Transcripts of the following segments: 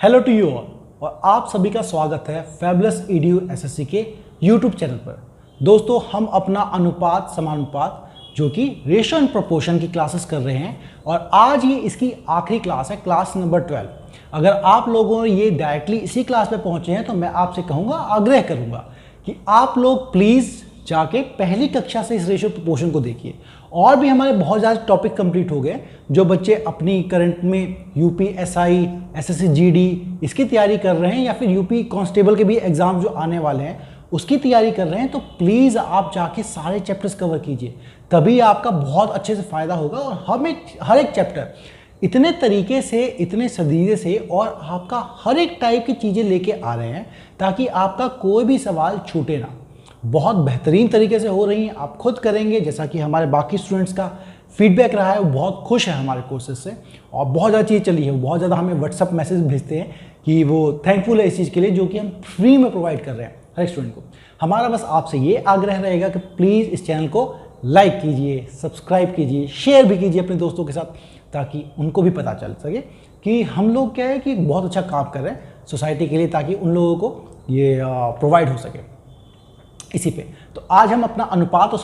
Hello to you all और आप सभी का स्वागत है फैबुलस ईडीयू एसएससी के यूट्यूब चैनल पर। दोस्तों, हम अपना अनुपात समानुपात जो कि रेशियो एंड प्रोपोर्शन की क्लासेस कर रहे हैं और आज ये इसकी आखिरी क्लास है, क्लास नंबर 12। अगर आप लोगों ये डायरेक्टली इसी क्लास पे पहुंचे हैं तो मैं आपसे कहूँगा, आग्रह करूँगा कि आप लोग प्लीज़ जाके पहली कक्षा से इस रेशियो प्रोपोर्शन को देखिए। और भी हमारे बहुत ज़्यादा टॉपिक कंप्लीट हो गए। जो बच्चे अपनी करंट में यूपीएसआई, एसएससी जीडी इसकी तैयारी कर रहे हैं या फिर यूपी कांस्टेबल के भी एग्ज़ाम जो आने वाले हैं उसकी तैयारी कर रहे हैं, तो प्लीज़ आप जाके सारे चैप्टर्स कवर कीजिए, तभी आपका बहुत अच्छे से फ़ायदा होगा। और हर एक चैप्टर इतने तरीके से, इतने सदीजे से और आपका हर एक टाइप की चीज़ें लेके आ रहे हैं ताकि आपका कोई भी सवाल छूटे ना। बहुत बेहतरीन तरीके से हो रही हैं, आप खुद करेंगे। जैसा कि हमारे बाकी स्टूडेंट्स का फीडबैक रहा है, वो बहुत खुश है हमारे कोर्सेज से और बहुत ज़्यादा चीज़ चली है। बहुत ज़्यादा हमें व्हाट्सअप मैसेज भेजते हैं कि वो थैंकफुल है इस चीज़ के लिए जो कि हम फ्री में प्रोवाइड कर रहे हैं हर एक स्टूडेंट को। हमारा बस आपसे ये आग्रह रहेगा कि प्लीज़ इस चैनल को लाइक कीजिए, सब्सक्राइब कीजिए, शेयर भी कीजिए अपने दोस्तों के साथ, ताकि उनको भी पता चल सके कि हम लोग क्या है कि बहुत अच्छा काम कर रहे हैं सोसाइटी के लिए, ताकि उन लोगों को ये प्रोवाइड हो सके इसी पे। तो आज हम अपना अनुपात और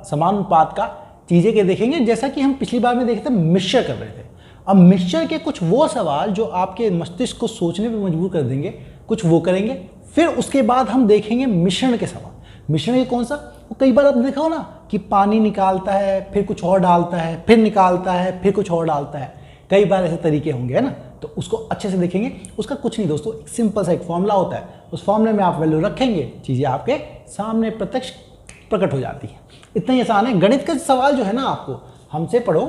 समानुपात का चीज़ें के देखेंगे। जैसा कि हम पिछली बार में देखे थे, मिक्सचर कर रहे थे। अब मिक्सचर के कुछ वो सवाल जो आपके मस्तिष्क को सोचने पे मजबूर कर देंगे, कुछ वो करेंगे। फिर उसके बाद हम देखेंगे मिश्रण के सवाल। मिश्रण के कौन सा? वो कई बार आपने देखा हो ना कि पानी निकालता है, फिर कुछ और डालता है, फिर निकालता है, फिर कुछ और डालता है। कई बार ऐसे तरीके होंगे, है ना। तो उसको अच्छे से देखेंगे। उसका कुछ नहीं दोस्तों, एक सिंपल सा एक फॉर्मूला होता है। उस फॉर्मूले में आप वैल्यू रखेंगे, चीज़ें आपके सामने प्रत्यक्ष प्रकट हो जाती है। इतना ही आसान है। गणित का सवाल जो है ना, आपको हमसे पढ़ो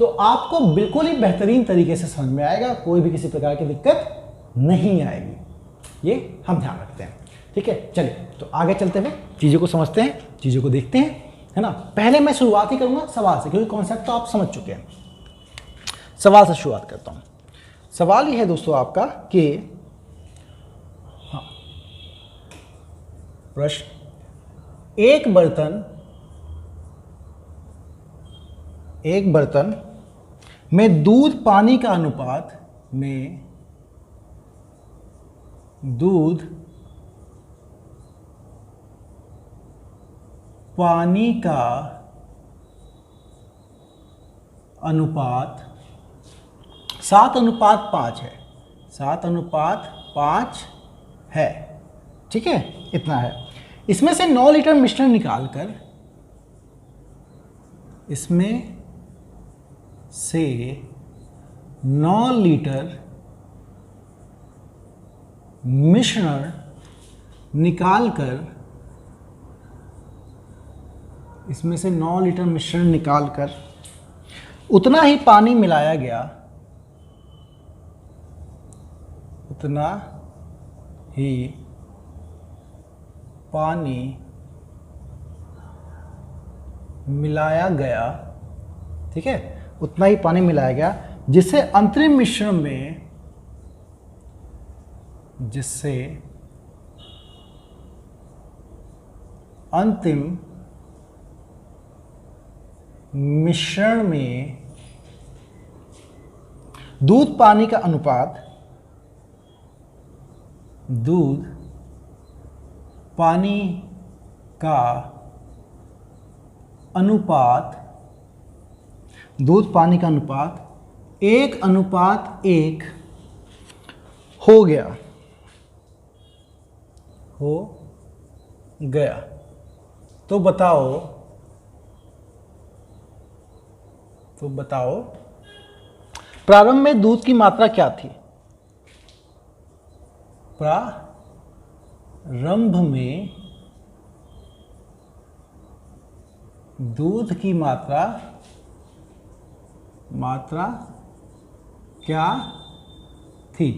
तो आपको बिल्कुल ही बेहतरीन तरीके से समझ में आएगा, कोई भी किसी प्रकार की दिक्कत नहीं आएगी। ये हम ध्यान रखते हैं, ठीक है। चलिए तो आगे चलते हुए चीज़ों को समझते हैं, चीज़ों को देखते हैं, है ना। पहले मैं शुरुआत ही करूँगा सवाल से, क्योंकि कॉन्सेप्ट तो आप समझ चुके हैं। सवाल से शुरुआत करता हूँ। सवाल ये है दोस्तों आपका कि प्रश्न, एक बर्तन में दूध पानी का अनुपात में दूध पानी का अनुपात 7:5 है। 7:5 है, ठीक है, इतना है। इसमें से 9 लीटर मिश्रण निकालकर, इसमें से 9 लीटर मिश्रण निकालकर, इसमें से 9 लीटर मिश्रण निकालकर उतना ही पानी मिलाया गया, उतना ही पानी मिलाया गया, ठीक है, उतना ही पानी मिलाया गया, जिससे अंतरिम मिश्रण में, जिससे अंतिम मिश्रण में दूध पानी का अनुपात, दूध पानी का अनुपात 1:1 हो गया, तो बताओ प्रारंभ में दूध की मात्रा क्या थी? प्रारंभ में दूध की मात्रा क्या थी,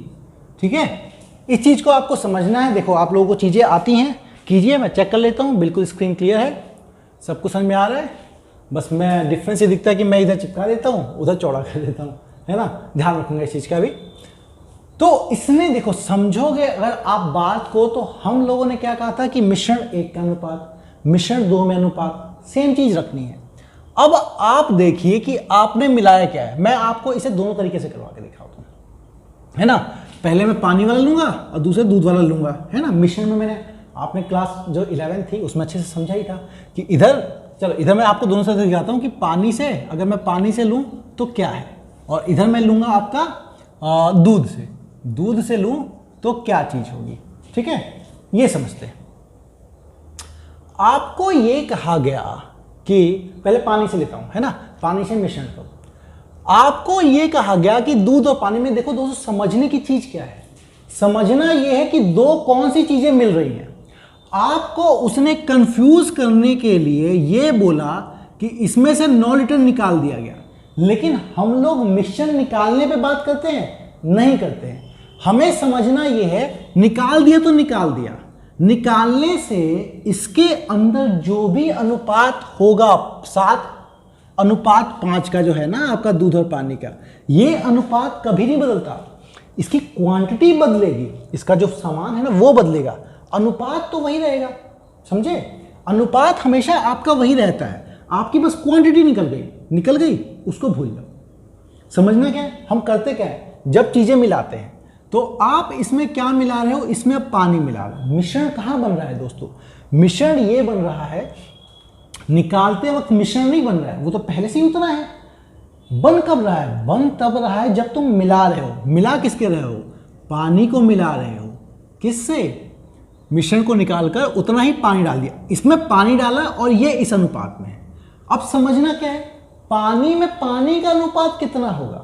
ठीक है। इस चीज को आपको समझना है। देखो, आप लोगों को चीजें आती हैं, कीजिए, मैं चेक कर लेता हूँ। बिल्कुल स्क्रीन क्लियर है, सब कुछ समझ में आ रहा है। बस मैं डिफरेंस ये दिखता है कि मैं इधर चिपका देता हूँ, उधर चौड़ा कर देता हूँ, है ना। ध्यान रखूंगा इस चीज़ का भी। तो इसमें देखो, समझोगे अगर आप बात को, तो हम लोगों ने क्या कहा था कि मिश्रण 1 का अनुपात, मिश्रण 2 में अनुपात, सेम चीज़ रखनी है। अब आप देखिए कि आपने मिलाया क्या है। मैं आपको इसे दोनों तरीके से करवा के दिखाता हूँ, है ना। पहले मैं पानी वाला लूँगा और दूसरे दूध वाला लूँगा, है ना। मिश्रण में मैंने आपने क्लास जो 11 थी उसमें अच्छे से समझा ही था कि इधर, चलो इधर मैं आपको दोनों से दिखाता हूँ कि पानी से, अगर मैं पानी से लूँ तो क्या है, और इधर मैं लूँगा आपका दूध से लूँ तो क्या चीज़ होगी, ठीक है। ये समझते हैं। आपको ये कहा गया कि पहले पानी से लेता हूँ, है ना, पानी से मिश्रण करो। आपको ये कहा गया कि दूध और पानी में, देखो दोस्तों समझने की चीज़ क्या है, समझना ये है कि दो कौन सी चीज़ें मिल रही हैं। आपको उसने कंफ्यूज करने के लिए ये बोला कि इसमें से 9 लीटर निकाल दिया गया, लेकिन हम लोग मिश्रण निकालने पे बात करते हैं, नहीं करते हैं। हमें समझना ये है, निकाल दिया तो निकाल दिया, निकालने से इसके अंदर जो भी अनुपात होगा 7:5 का जो है ना आपका दूध और पानी का, ये अनुपात कभी नहीं बदलता। इसकी क्वांटिटी बदलेगी, इसका जो सामान है ना वो बदलेगा, अनुपात तो वही रहेगा, समझे। अनुपात हमेशा आपका वही रहता है, आपकी बस क्वांटिटी निकल गई उसको भूल जाओ। समझना क्या है, हम करते क्या है, जब चीजें मिलाते हैं तो आप इसमें क्या मिला रहे हो, इसमें आप पानी मिला रहे हो। मिश्रण कहाँ बन रहा है दोस्तों, मिश्रण ये बन रहा है, निकालते वक्त मिश्रण नहीं बन रहा है, वो तो पहले से ही उतना है। बन कब रहा है, बन तब रहा है जब तुम मिला रहे हो। मिला किसके रहे हो, पानी को मिला रहे हो, किससे, मिश्रण को निकालकर उतना ही पानी डाल दिया, इसमें पानी डाला और ये इस अनुपात में है। अब समझना क्या है, पानी में पानी का अनुपात कितना होगा,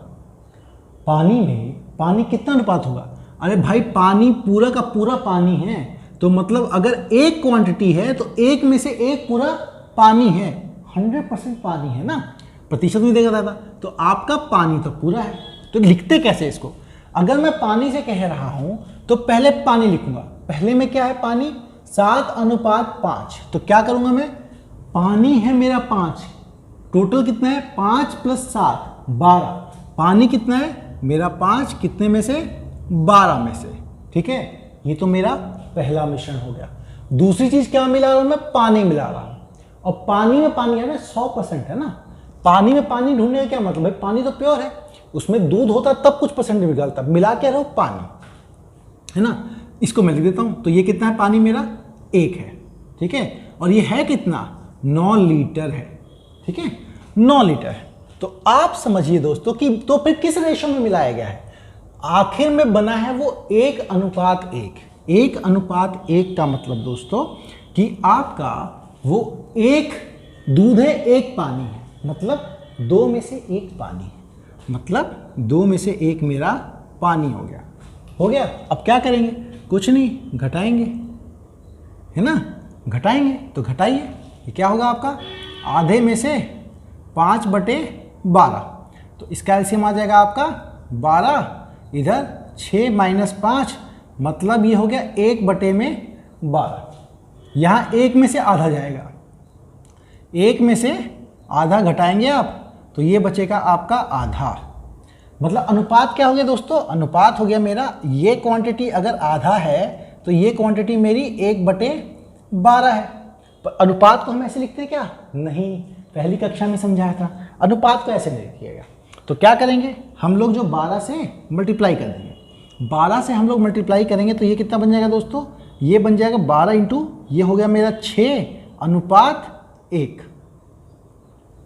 पानी में पानी कितना अनुपात होगा। अरे भाई पानी पूरा का पूरा पानी है, तो मतलब अगर एक क्वांटिटी है तो एक में से एक पूरा पानी है, 100% पानी है ना, प्रतिशत में देखा था, तो आपका पानी तो पूरा है। तो लिखते कैसे इसको, अगर मैं पानी से कह रहा हूं तो पहले पानी लिखूंगा, पहले में क्या है पानी 7:5, तो क्या करूंगा मैं, पानी है मेरा 5, टोटल कितना है 5 + 7 12, पानी कितना है मेरा 5, कितने में से 12 में से, ठीक है। ये तो मेरा पहला मिश्रण हो गया। दूसरी चीज क्या मिला रहा हूं मैं, पानी मिला रहा हूं, और पानी में पानी है ना 100% है ना, पानी में पानी ढूंढने का क्या मतलब है, पानी तो प्योर है, उसमें दूध होता तब कुछ परसेंट निकलता, मिला के रहो पानी, है ना। इसको मैं लिख देता हूं, तो ये कितना है पानी मेरा 1 है, ठीक है, और ये है कितना 9 लीटर है, ठीक है, 9 लीटर है। तो आप समझिए दोस्तों कि तो फिर किस रेशो में मिलाया गया है, आखिर में बना है वो 1:1। 1:1 का मतलब दोस्तों कि आपका वो 1 दूध है 1 पानी है, मतलब 2 में से 1 पानी है, मतलब 2 में से 1 मेरा पानी हो गया। अब क्या करेंगे, कुछ नहीं, घटाएंगे, है ना, घटाएंगे तो घटाइए, ये क्या होगा आपका, आधे में से 5/12, तो इसका एलसीएम आ जाएगा आपका 12, इधर 6 - 5, मतलब ये हो गया 1/12। यहाँ 1 में से आधा जाएगा, 1 में से आधा घटाएंगे आप, तो ये बचेगा आपका आधा। मतलब अनुपात क्या हो गया दोस्तों, अनुपात हो गया मेरा, ये क्वांटिटी अगर आधा है तो ये क्वांटिटी मेरी 1/12 है। पर अनुपात को हम ऐसे लिखते हैं क्या, नहीं, पहली कक्षा में समझाया था, अनुपात को ऐसे नहीं लिखिएगा। तो क्या करेंगे हम लोग, जो 12 से मल्टीप्लाई कर देंगे, 12 से हम लोग मल्टीप्लाई करेंगे तो ये कितना बन जाएगा दोस्तों, ये बन जाएगा 12 × ये हो गया मेरा 6:1,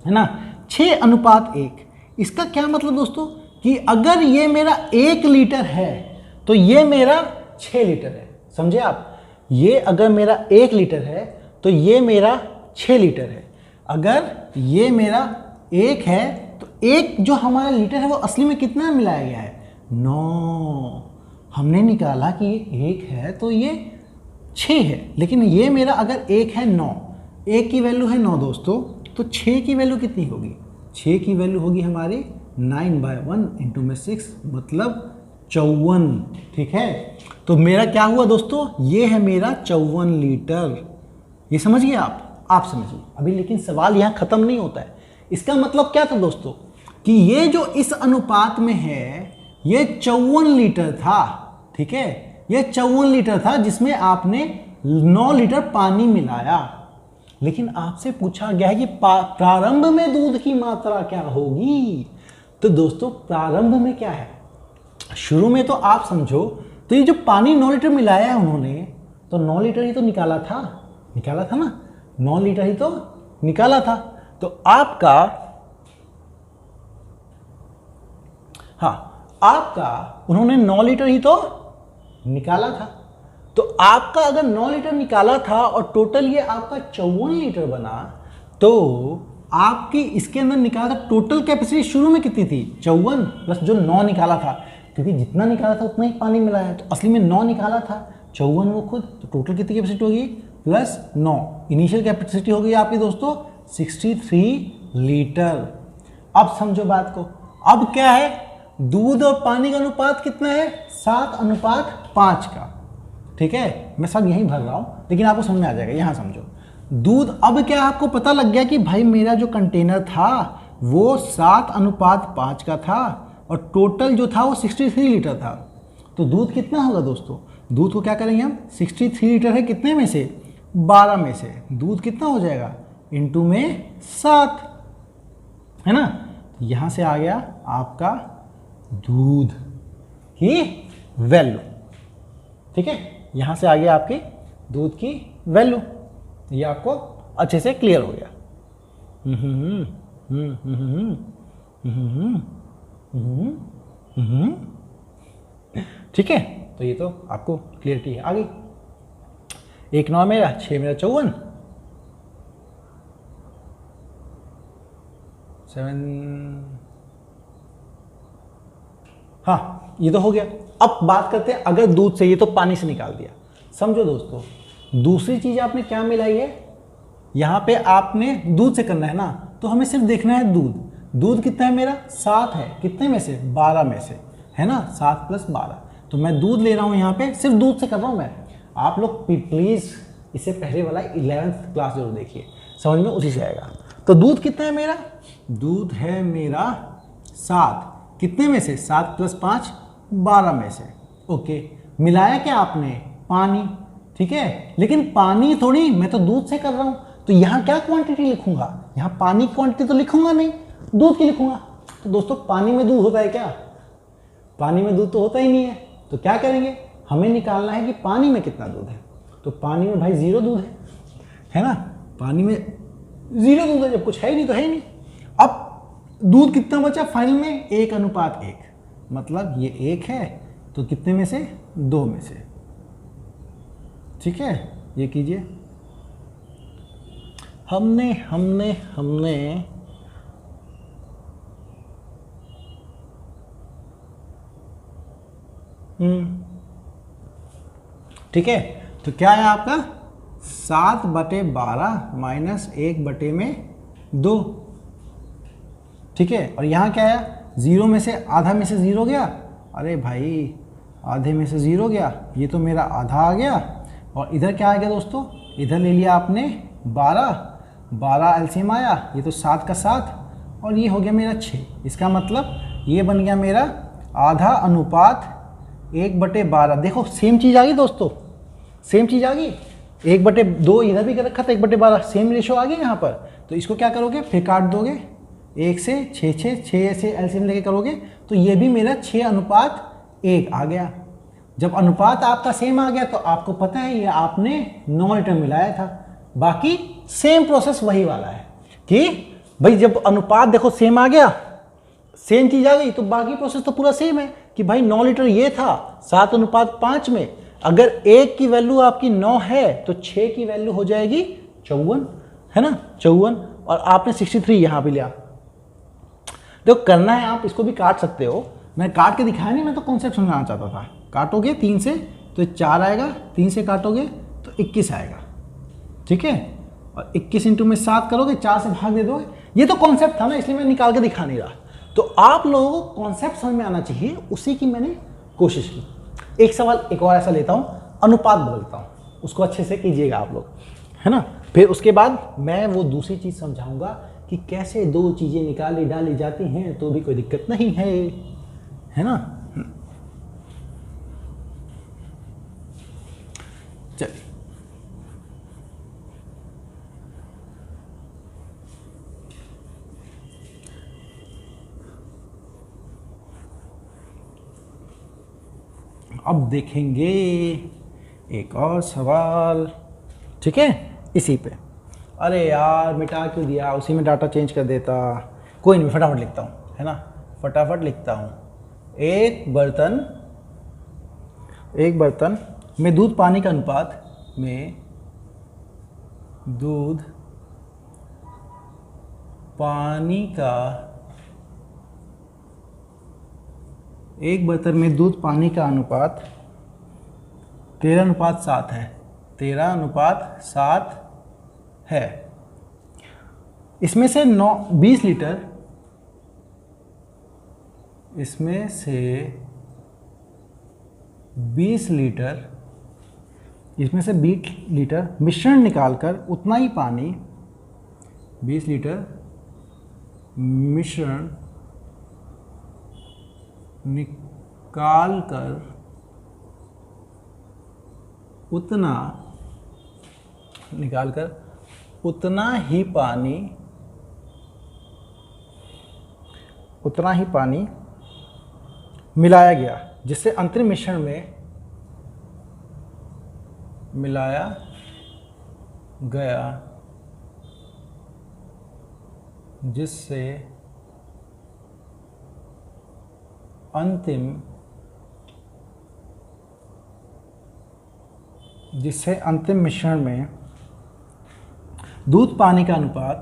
है ना, 6:1। इसका क्या मतलब दोस्तों कि अगर ये मेरा 1 लीटर है तो ये मेरा 6 लीटर है, समझे आप। ये अगर मेरा 1 लीटर है तो ये मेरा 6 लीटर है। अगर ये मेरा 1 है तो 1 जो हमारा लीटर है वो असली में कितना मिलाया गया है, 9। हमने निकाला कि ये 1 है तो ये 6 है, लेकिन ये मेरा अगर 1 है 9, 1 की वैल्यू है 9 दोस्तों, तो 6 की वैल्यू कितनी होगी, 6 की वैल्यू होगी हमारी 9/1 × 6, मतलब 54, ठीक है। तो मेरा क्या हुआ दोस्तों, ये है मेरा 54 लीटर। ये समझ गए आप समझिए अभी, लेकिन सवाल यहाँ खत्म नहीं होता है। इसका मतलब क्या था दोस्तों कि ये जो इस अनुपात में है ये 54 लीटर था, ठीक है, ये 54 लीटर था जिसमें आपने 9 लीटर पानी मिलाया। लेकिन आपसे पूछा गया है कि प्रारंभ में दूध की मात्रा क्या होगी। तो दोस्तों प्रारंभ में क्या है, शुरू में तो आप समझो, तो ये जो पानी 9 लीटर मिलाया है उन्होंने, तो 9 लीटर ही तो निकाला था ना, 9 लीटर ही तो निकाला था। तो आपका, हाँ, आपका उन्होंने 9 लीटर ही तो निकाला था। तो आपका अगर 9 लीटर निकाला था और टोटल ये आपका 54 लीटर बना, तो आपकी इसके अंदर निकाला था टोटल कैपेसिटी शुरू में कितनी थी, 54 प्लस जो 9 निकाला था, क्योंकि जितना निकाला था उतना ही पानी मिलाया है, तो असली में 9 निकाला था, 54 वो खुद, तो टोटल कितनी कैपेसिटी होगी प्लस 9, इनिशियल कैपेसिटी हो गई आपकी दोस्तों 63 लीटर। अब समझो बात को, अब क्या है, दूध और पानी का अनुपात कितना है, 7:5 का। ठीक है, मैं सब यहीं भर रहा हूं लेकिन आपको समझ में आ जाएगा। यहां समझो, दूध, अब क्या आपको पता लग गया कि भाई मेरा जो कंटेनर था वो 7:5 का था और टोटल जो था वो 63 लीटर था। तो दूध कितना होगा दोस्तों, दूध को क्या करेंगे हम, 63 लीटर है कितने में से, 12 में से, दूध कितना हो जाएगा इंटू में 7, है ना। यहां से आ गया आपका दूध की वैल्यू। ठीक है, यहां से आ गया आपकी दूध की वैल्यू। ये आपको अच्छे से क्लियर हो गया। ठीक है, तो ये तो आपको क्लियरिटी है। आगे 1 9 मेरा, 6 मेरा 54, 7, हाँ ये तो हो गया। अब बात करते हैं, अगर दूध से, ये तो पानी से निकाल दिया। समझो दोस्तों, दूसरी चीज आपने क्या मिलाई है, यहां पे आपने दूध से करना है ना, तो हमें सिर्फ देखना है दूध। दूध कितना है मेरा, 7 है, कितने में से, 12 में से, है ना, 7 + 12। तो मैं दूध ले रहा हूं यहां पे, सिर्फ दूध से कर रहा हूं मैं। आप लोग प्लीज इसे पहले वाला 11th क्लास जरूर देखिए, समझ में उसी से आएगा। तो दूध कितना है मेरा, दूध है मेरा 7, कितने में से, 7 + 5 12 में से। ओके, मिलाया क्या आपने, पानी। ठीक है, लेकिन पानी थोड़ी, मैं तो दूध से कर रहा हूं, तो यहां क्या क्वांटिटी लिखूंगा, यहां पानी क्वांटिटी तो लिखूंगा नहीं, दूध की लिखूंगा। तो दोस्तों पानी में दूध होता है क्या, पानी में दूध तो होता ही नहीं है। तो क्या करेंगे, हमें निकालना है कि पानी में कितना दूध है। तो पानी में भाई 0 दूध है ना, पानी में 0 दूध है, जब कुछ है ही नहीं तो है ही नहीं। अब दूध कितना बचा फाइनल में, 1:1, मतलब ये 1 है तो कितने में से, 2 में से। ठीक है, ये कीजिए, हमने हमने हमने ठीक है, तो क्या है आपका 7/12 - 1/2। ठीक है, और यहाँ क्या है, 0 में से आधा में से 0 गया, अरे भाई आधे में से 0 गया, ये तो मेरा आधा आ गया। और इधर क्या आ गया दोस्तों, इधर ले लिया आपने 12 एलसीएम आया, ये तो 7 का 7 और ये हो गया मेरा 6। इसका मतलब ये बन गया मेरा आधा अनुपात 1/12। देखो सेम चीज़ आ गई दोस्तों, सेम चीज़ आ गई, 1/2 इधर भी कर रखा था, 1/12 सेम रेशो आ गया यहाँ पर। तो इसको क्या करोगे, फिर काट दोगे, 1 से 6 6 से एलसीएम लेके करोगे, तो ये भी मेरा 6:1 आ गया। जब अनुपात आपका सेम आ गया तो आपको पता है ये आपने 9 लीटर मिलाया था। बाकी सेम प्रोसेस वही वाला है कि भाई जब अनुपात देखो सेम आ गया, सेम चीज आ गई, तो बाकी प्रोसेस तो पूरा सेम है कि भाई 9 लीटर ये था 7:5 में, अगर 1 की वैल्यू आपकी 9 है तो 6 की वैल्यू हो जाएगी 54, है ना, 54, और आपने 63 यहाँ भी लिया। देखो करना है, आप इसको भी काट सकते हो, मैं काट के दिखाया नहीं, मैं तो कॉन्सेप्ट समझाना चाहता था। काटोगे 3 से तो 4 आएगा, 3 से काटोगे तो 21 आएगा। ठीक है, और 21 इंटू में 7 करोगे, 4 से भाग दे दोगे। ये तो कॉन्सेप्ट था ना, इसलिए मैं निकाल के दिखा नहीं रहा। तो आप लोगों को कॉन्सेप्ट समझ में आना चाहिए, उसी की मैंने कोशिश की। एक सवाल एक और ऐसा लेता हूँ, अनुपात बदलता हूँ, उसको अच्छे से कीजिएगा आप लोग, है ना। फिर उसके बाद मैं वो दूसरी चीज़ समझाऊंगा कि कैसे 2 चीज़ें निकाली डाली जाती हैं तो भी कोई दिक्कत नहीं है ना। चलिए, अब देखेंगे एक और सवाल, ठीक है, इसी पे। अरे यार मिटा क्यों दिया, उसी में डाटा चेंज कर देता। कोई नहीं, फटाफट लिखता हूँ, है ना, फटाफट लिखता हूँ। एक बर्तन में दूध पानी का अनुपात में दूध पानी का, एक बर्तन में दूध पानी का अनुपात 13:7 है, 13:7 है। इसमें से 20 लीटर, इसमें से 20 लीटर, इसमें से 20 लीटर मिश्रण निकालकर उतना ही पानी, 20 लीटर मिश्रण निकालकर उतना ही पानी मिलाया गया, जिससे अंतिम मिश्रण में मिलाया गया, जिससे अंतिम मिश्रण में दूध पानी का अनुपात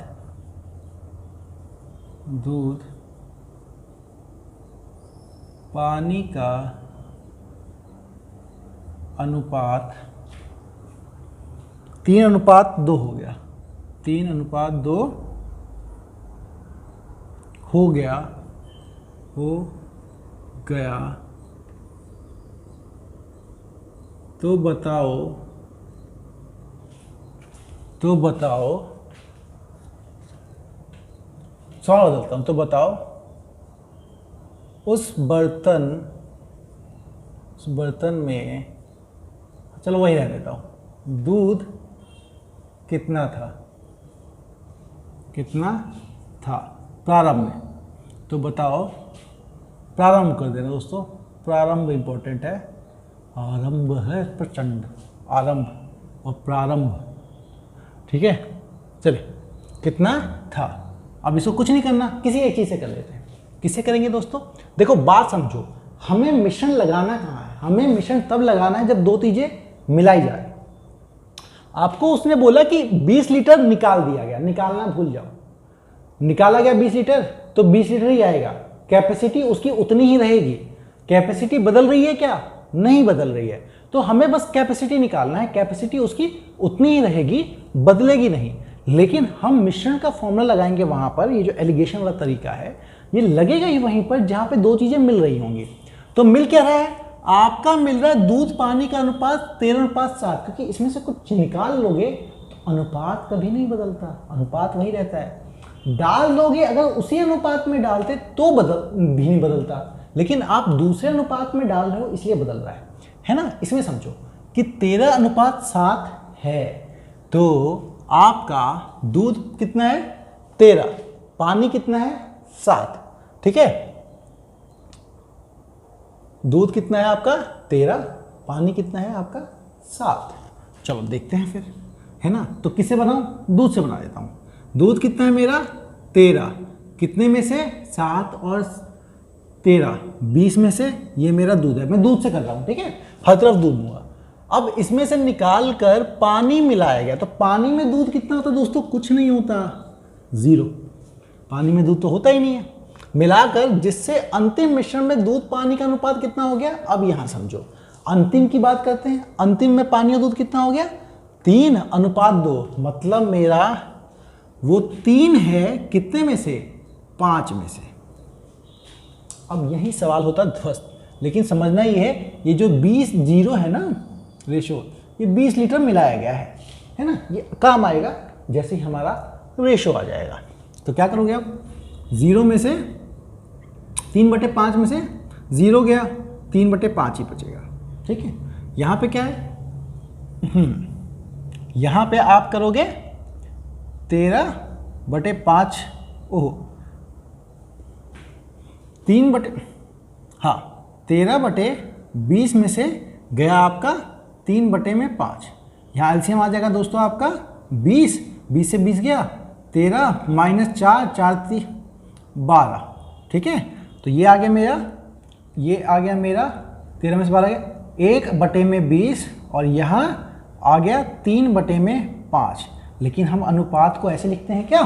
3:2 हो गया, 3:2 हो गया, तो बताओ सवाल बदलता हूँ, तो बताओ उस बर्तन में, चलो वही रहने देता हूँ, दूध कितना था प्रारंभ में। तो बताओ, प्रारंभ कर देना दोस्तों, प्रारंभ इंपॉर्टेंट है, आरंभ है प्रचंड, आरंभ और प्रारंभ, ठीक है। चलिए, कितना था, अब इसको कुछ नहीं करना, किसी एक चीज़ से कर लेते हैं। किससे करेंगे दोस्तों? देखो बात समझो, हमें मिश्रण लगाना कहाँ है, हमें मिश्रण तब लगाना है जब दो चीज़ें मिलाई जाए। आपको उसने बोला कि 20 लीटर निकाल दिया गया, निकालना भूल जाओ, निकाला गया 20 लीटर तो 20 लीटर ही आएगा, कैपेसिटी उसकी उतनी ही रहेगी। कैपेसिटी बदल रही है क्या? नहीं बदल रही है, तो हमें बस कैपेसिटी निकालना है, कैपेसिटी उसकी उतनी ही रहेगी, बदलेगी नहीं। लेकिन हम मिश्रण का फॉर्मूला लगाएंगे वहां पर, ये जो एलिगेशन वाला तरीका है ये लगेगा ही वहीं पर जहां पे दो चीजें मिल रही होंगी। तो मिल क्या रहा है? आपका मिल रहा है दूध पानी का अनुपात 13:7, क्योंकि इसमें से कुछ निकाल लोगे तो अनुपात कभी नहीं बदलता, अनुपात वही रहता है। डाल दोगे अगर उसी अनुपात में डालते तो भी नहीं बदलता, लेकिन आप दूसरे अनुपात में डाल रहे हो इसलिए बदल रहा है ना। इसमें समझो कि 13:7 है, तो आपका दूध कितना है? 13, पानी कितना है? 7, ठीक है। दूध कितना है आपका? 13, पानी कितना है आपका? 7। चलो देखते हैं फिर, है ना। तो किससे बनाऊं? दूध से बना देता हूं। दूध कितना है मेरा? 13, कितने में से? 7 और 13, 20 में से ये मेरा दूध है, मैं दूध से कर रहा हूं, ठीक है, हर तरफ दूध दूंगा। अब इसमें से निकाल कर पानी मिलाया गया, तो पानी में दूध कितना होता है दोस्तों? कुछ नहीं होता, 0। पानी में दूध तो होता ही नहीं है। मिलाकर जिससे अंतिम मिश्रण में दूध पानी का अनुपात कितना हो गया? अब यहां समझो, अंतिम की बात करते हैं। अंतिम में पानी और दूध कितना हो गया? 3:2, मतलब मेरा वो 3 है, कितने में से? 5 में से। अब यही सवाल होता ध्वस्त, लेकिन समझना ये है, ये जो 20:0 है ना रेशो, ये 20 लीटर मिलाया गया है ना। ये काम आएगा जैसे ही हमारा रेशो आ जाएगा। तो क्या करोगे आप? 0 में से 3/5 में से 0 गया, 3/5 ही बचेगा, ठीक है। यहाँ पे क्या है? यहाँ पे आप करोगे 13/5, ओह 13/5 20 में से गया आपका 3/5, यहाँ एलसीएम आ जाएगा दोस्तों आपका 20 से 20 गया 13 -4 4 3 12, ठीक है। तो ये आ गया मेरा, ये आ गया मेरा 13 में से 12 गया 1/20 और यहाँ आ गया 3/5। लेकिन हम अनुपात को ऐसे लिखते हैं क्या?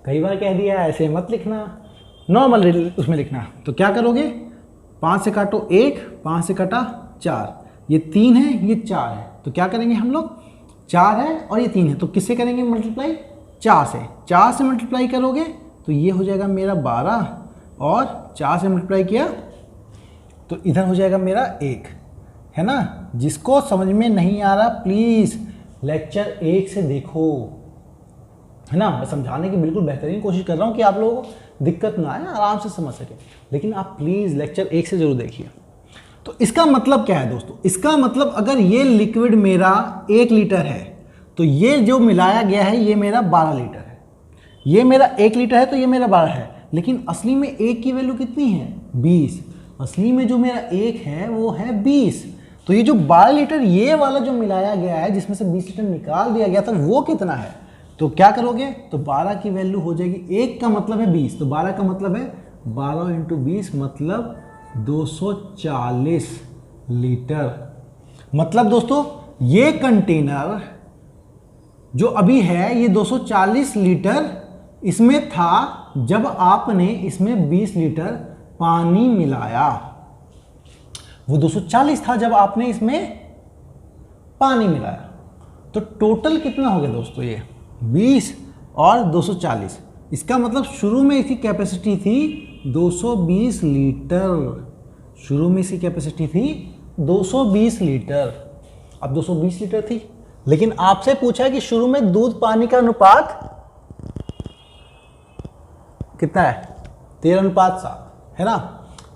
कई बार कह दिया ऐसे मत लिखना, नॉर्मल उसमें लिखना। तो क्या करोगे, 5 से काटो 1, 5 से काटा 4, ये 3 है ये 4 है, तो क्या करेंगे हम लोग, 4 है और ये 3 है, तो किससे करेंगे मल्टीप्लाई, 4 से मल्टीप्लाई करोगे तो ये हो जाएगा मेरा 12 और 4 से मल्टीप्लाई किया तो इधर हो जाएगा मेरा 1, है ना। जिसको समझ में नहीं आ रहा प्लीज़ लेक्चर 1 से देखो, है ना। मैं समझाने की बिल्कुल बेहतरीन कोशिश कर रहा हूँ कि आप लोगों को दिक्कत ना आए, आराम से समझ सकें, लेकिन आप प्लीज़ लेक्चर 1 से ज़रूर देखिए। तो इसका मतलब क्या है दोस्तों, इसका मतलब अगर ये लिक्विड मेरा 1 लीटर है तो ये जो मिलाया गया है ये मेरा 12 लीटर है। ये मेरा 1 लीटर है तो ये मेरा 12 है, लेकिन असली में 1 की वैल्यू कितनी है, 20। असली में जो मेरा 1 है वो है 20। तो ये जो 12 लीटर ये वाला जो मिलाया गया है जिसमें से 20 लीटर निकाल दिया गया था वो कितना है, तो क्या करोगे, तो 12 की वैल्यू हो जाएगी, 1 का मतलब है 20, तो 12 का मतलब है 12 × 20 मतलब 240 लीटर। मतलब दोस्तों ये कंटेनर जो अभी है ये 240 लीटर इसमें था जब आपने इसमें 20 लीटर पानी मिलाया। वो 240 था जब आपने इसमें पानी मिलाया। तो टोटल कितना हो गया दोस्तों, ये 20 और 240। इसका मतलब शुरू में इसकी कैपेसिटी थी 220 लीटर। शुरू में इसकी कैपेसिटी थी 220 लीटर। अब 220 लीटर थी, लेकिन आपसे पूछा कि शुरू में दूध पानी का अनुपात कितना है, 13:7, है ना,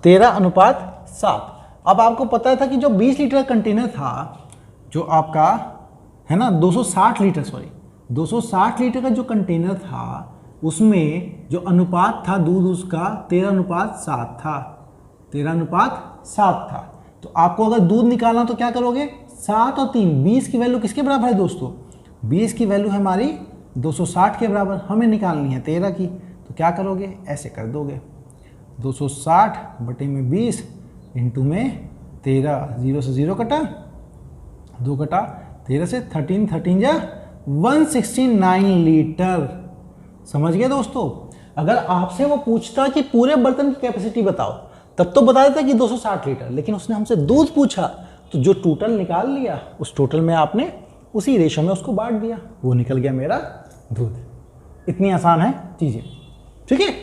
13:7। अब आपको पता था कि जो 20 लीटर कंटेनर था जो आपका, है ना, 260 लीटर का जो कंटेनर था उसमें जो अनुपात था दूध उसका 13:7 था, 13:7 था। तो आपको अगर दूध निकालना तो क्या करोगे, 7 और 3, 20 की वैल्यू किसके बराबर है दोस्तों, 20 की वैल्यू है हमारी 260 के बराबर, हमें निकालनी है 13 की। तो क्या करोगे, ऐसे कर दोगे 260/20 इंटू में 13, 0 से 0 कटा, 2 कटा, 13 से 13 जा 169 लीटर। समझ गए दोस्तों। अगर आपसे वो पूछता कि पूरे बर्तन की कैपेसिटी बताओ तब तो बता देता कि 260 लीटर, लेकिन उसने हमसे दूध पूछा तो जो टोटल निकाल लिया उस टोटल में आपने उसी रेशो में उसको बांट दिया, वो निकल गया मेरा दूध। इतनी आसान है चीज़ें, ठीक है।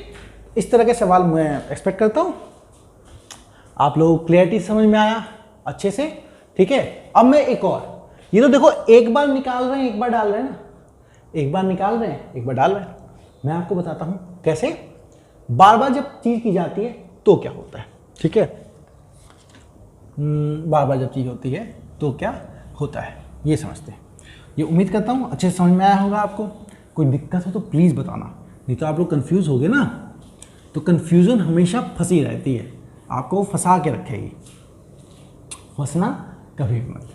इस तरह के सवाल मैं एक्सपेक्ट करता हूँ आप लोगों को क्लियरिटी समझ में आया अच्छे से, ठीक है। अब मैं एक और, ये तो देखो एक बार निकाल रहे हैं एक बार डाल रहे हैं ना, एक बार निकाल रहे हैं एक बार डाल रहे हैं। मैं आपको बताता हूँ कैसे, बार बार जब चीज़ की जाती है तो क्या होता है, ठीक है। बार बार जब चीज़ होती है तो क्या होता है ये समझते हैं। ये उम्मीद करता हूँ अच्छे से समझ में आया होगा आपको। कोई दिक्कत हो तो प्लीज़ बताना, नहीं तो आप लोग कंफ्यूज हो गए ना, तो कंफ्यूजन हमेशा फंसी रहती है, आपको फंसा के रखेगी, फंसना कभी भी मत,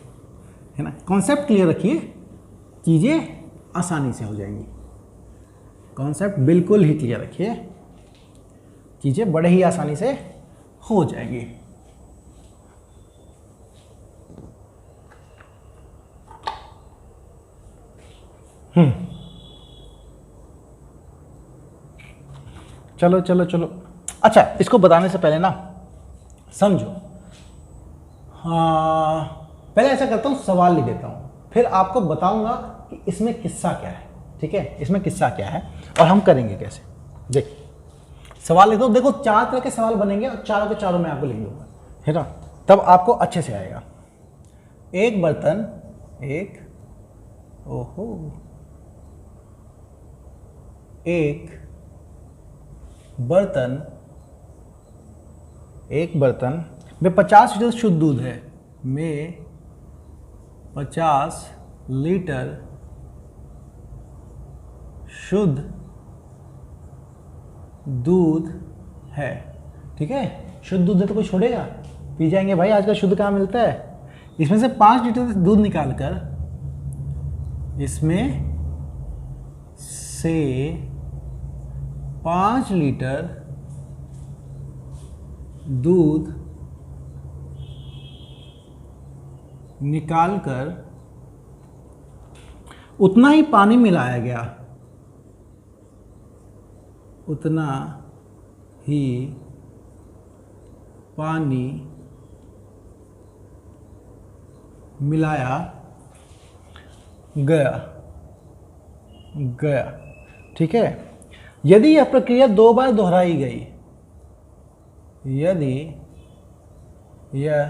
है ना। कॉन्सेप्ट क्लियर रखिए, चीज़ें आसानी से हो जाएंगी। कॉन्सेप्ट बिल्कुल ही क्लियर रखिए, चीज़ें बड़े ही आसानी से हो जाएंगी। चलो चलो चलो, अच्छा इसको बताने से पहले ना समझो, हाँ पहले ऐसा करता हूँ सवाल लिख देता हूँ, फिर आपको बताऊंगा कि इसमें किस्सा क्या है, ठीक है, इसमें किस्सा क्या है और हम करेंगे कैसे। देखिए सवाल लिख दो, देखो 4 तरह के सवाल बनेंगे और चारों के चारों मैं आपको लिख दूंगा, है ना, तब आपको अच्छे से आएगा। एक बर्तन, एक बर्तन में 50 लीटर शुद्ध दूध है, में 50 लीटर शुद्ध दूध है, ठीक है। शुद्ध दूध है तो कोई छोड़ेगा पी जाएंगे भाई, आजकल शुद्ध कहाँ मिलता है। इसमें से 5 लीटर दूध निकालकर इसमें से 5 लीटर दूध निकालकर उतना ही पानी मिलाया गया, उतना ही पानी मिलाया गया। ठीक है। यदि यह प्रक्रिया 2 बार दोहराई गई, यदि यह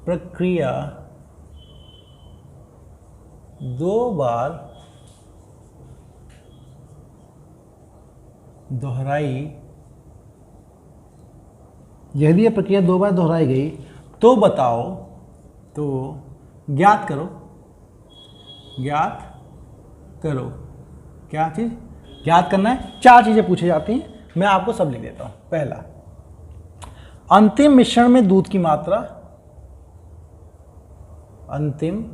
प्रक्रिया 2 बार दोहराई, यदि यह प्रक्रिया 2 बार दोहराई गई तो बताओ, तो ज्ञात करो क्या चीज़ ज्ञात करना है। 4 चीज़ें पूछी जाती हैं, मैं आपको सब लिख देता हूँ। पहला, अंतिम मिश्रण में दूध की मात्रा, अंतिम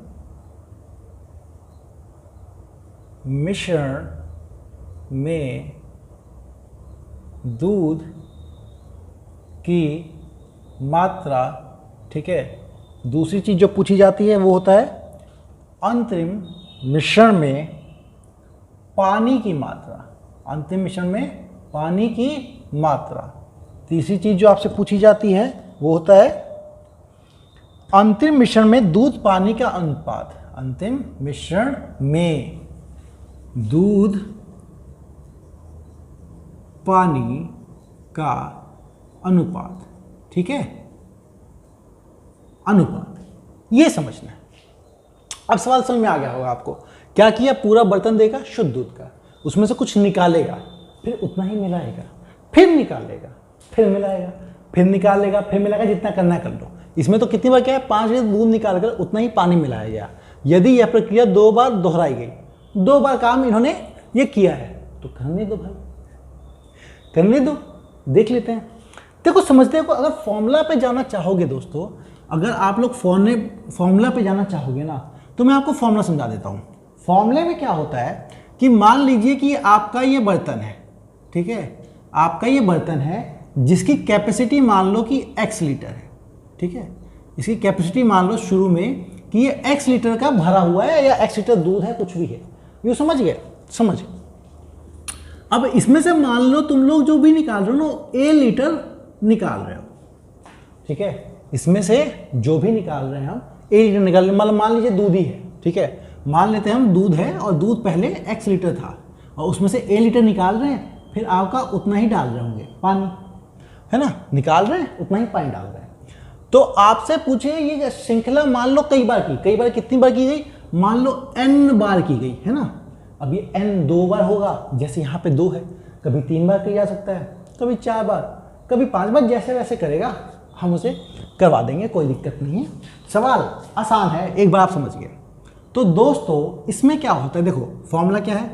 मिश्रण में दूध की मात्रा। ठीक है। दूसरी चीज़ जो पूछी जाती है वो होता है अंतिम मिश्रण में पानी की मात्रा, अंतिम मिश्रण में पानी की मात्रा। तीसरी चीज़ जो आपसे पूछी जाती है वो होता है अंतिम मिश्रण में दूध पानी का अनुपात, अंतिम मिश्रण में दूध पानी का अनुपात। ठीक है, अनुपात, ये समझना है। अब सवाल समझ में आ गया होगा आपको। क्या किया, पूरा बर्तन देगा शुद्ध दूध का, उसमें से कुछ निकालेगा, फिर उतना ही मिलाएगा, फिर निकालेगा, फिर मिलाएगा, फिर निकालेगा, फिर मिलाएगा, जितना करना कर लो। इसमें तो कितनी बार क्या है, 5 लीटर दूध निकालकर उतना ही पानी मिलाया गया। यदि यह प्रक्रिया 2 बार दोहराई गई, 2 बार काम इन्होंने ये किया है, तो करने दो भाई, करने दो, देख लेते हैं। देखो समझते हो, अगर फॉर्मूला पे जाना चाहोगे दोस्तों, अगर आप लोग फॉर्मूला पे जाना चाहोगे ना, तो मैं आपको फॉर्मूला समझा देता हूँ। फॉर्मूले में क्या होता है कि मान लीजिए कि आपका ये बर्तन है, ठीक है, आपका ये बर्तन है जिसकी कैपेसिटी मान लो कि x लीटर है। ठीक है, इसकी कैपेसिटी मान लो शुरू में कि ये x लीटर का भरा हुआ है या x लीटर दूध है, कुछ भी है, ये समझ गए, समझ। अब इसमें से मान लो तुम लोग जो भी निकाल रहे हो ना, a लीटर निकाल रहे हो। ठीक है, इसमें से जो भी निकाल रहे हैं हम a लीटर निकाल रहे हैं, मतलब मान लीजिए दूध ही है। ठीक है, मान लेते हैं हम दूध है और दूध पहले x लीटर था और उसमें से a लीटर निकाल रहे हैं, फिर आपका उतना ही डाल रहे होंगे पानी, है ना, निकाल रहे हैं उतना ही पानी डाल रहे हैं। तो आपसे पूछे ये श्रृंखला मान लो कई बार की, कई बार कितनी बार की गई, मान लो n बार की गई, है ना। अब ये n 2 बार होगा, जैसे यहाँ पे 2 है, कभी 3 बार किया जा सकता है, कभी 4 बार, कभी 5 बार, जैसे वैसे करेगा हम उसे करवा देंगे, कोई दिक्कत नहीं है। सवाल आसान है, एक बार आप समझ गए। तो दोस्तों इसमें क्या होता है, देखो फॉर्मूला क्या है,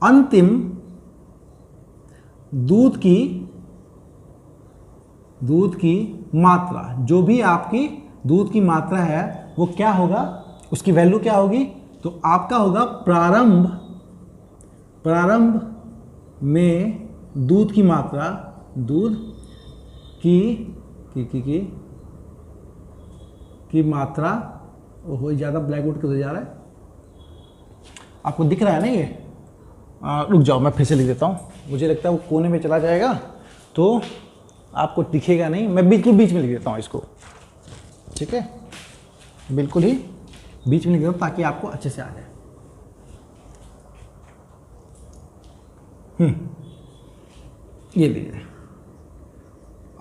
अंतिम दूध की मात्रा, जो भी आपकी दूध की मात्रा है वो क्या होगा, उसकी वैल्यू क्या होगी, तो आपका होगा प्रारंभ में दूध की मात्रा, दूध की मात्रा। ओहो, ज़्यादा ब्लैक बोर्ड किधर जा रहा है, आपको दिख रहा है ना ये, रुक जाओ मैं फिर से लिख देता हूँ, मुझे लगता है वो कोने में चला जाएगा तो आपको दिखेगा नहीं, मैं बिल्कुल बीच में लिख देता हूँ इसको। ठीक है, बिल्कुल ही बीच में लिख देता हूँ ताकि आपको अच्छे से आ जाए। ये लीजिए,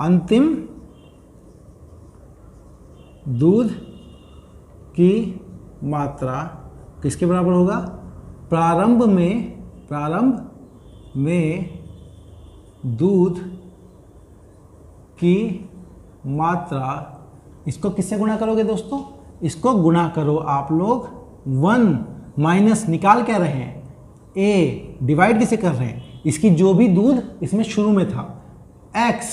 अंतिम दूध की मात्रा किसके बराबर होगा, प्रारंभ में दूध की मात्रा। इसको किससे गुणा करोगे दोस्तों, इसको गुणा करो आप लोग 1 माइनस, निकाल क्या रहे हैं, a, डिवाइड किसे कर रहे हैं, इसकी जो भी दूध इसमें शुरू में था x,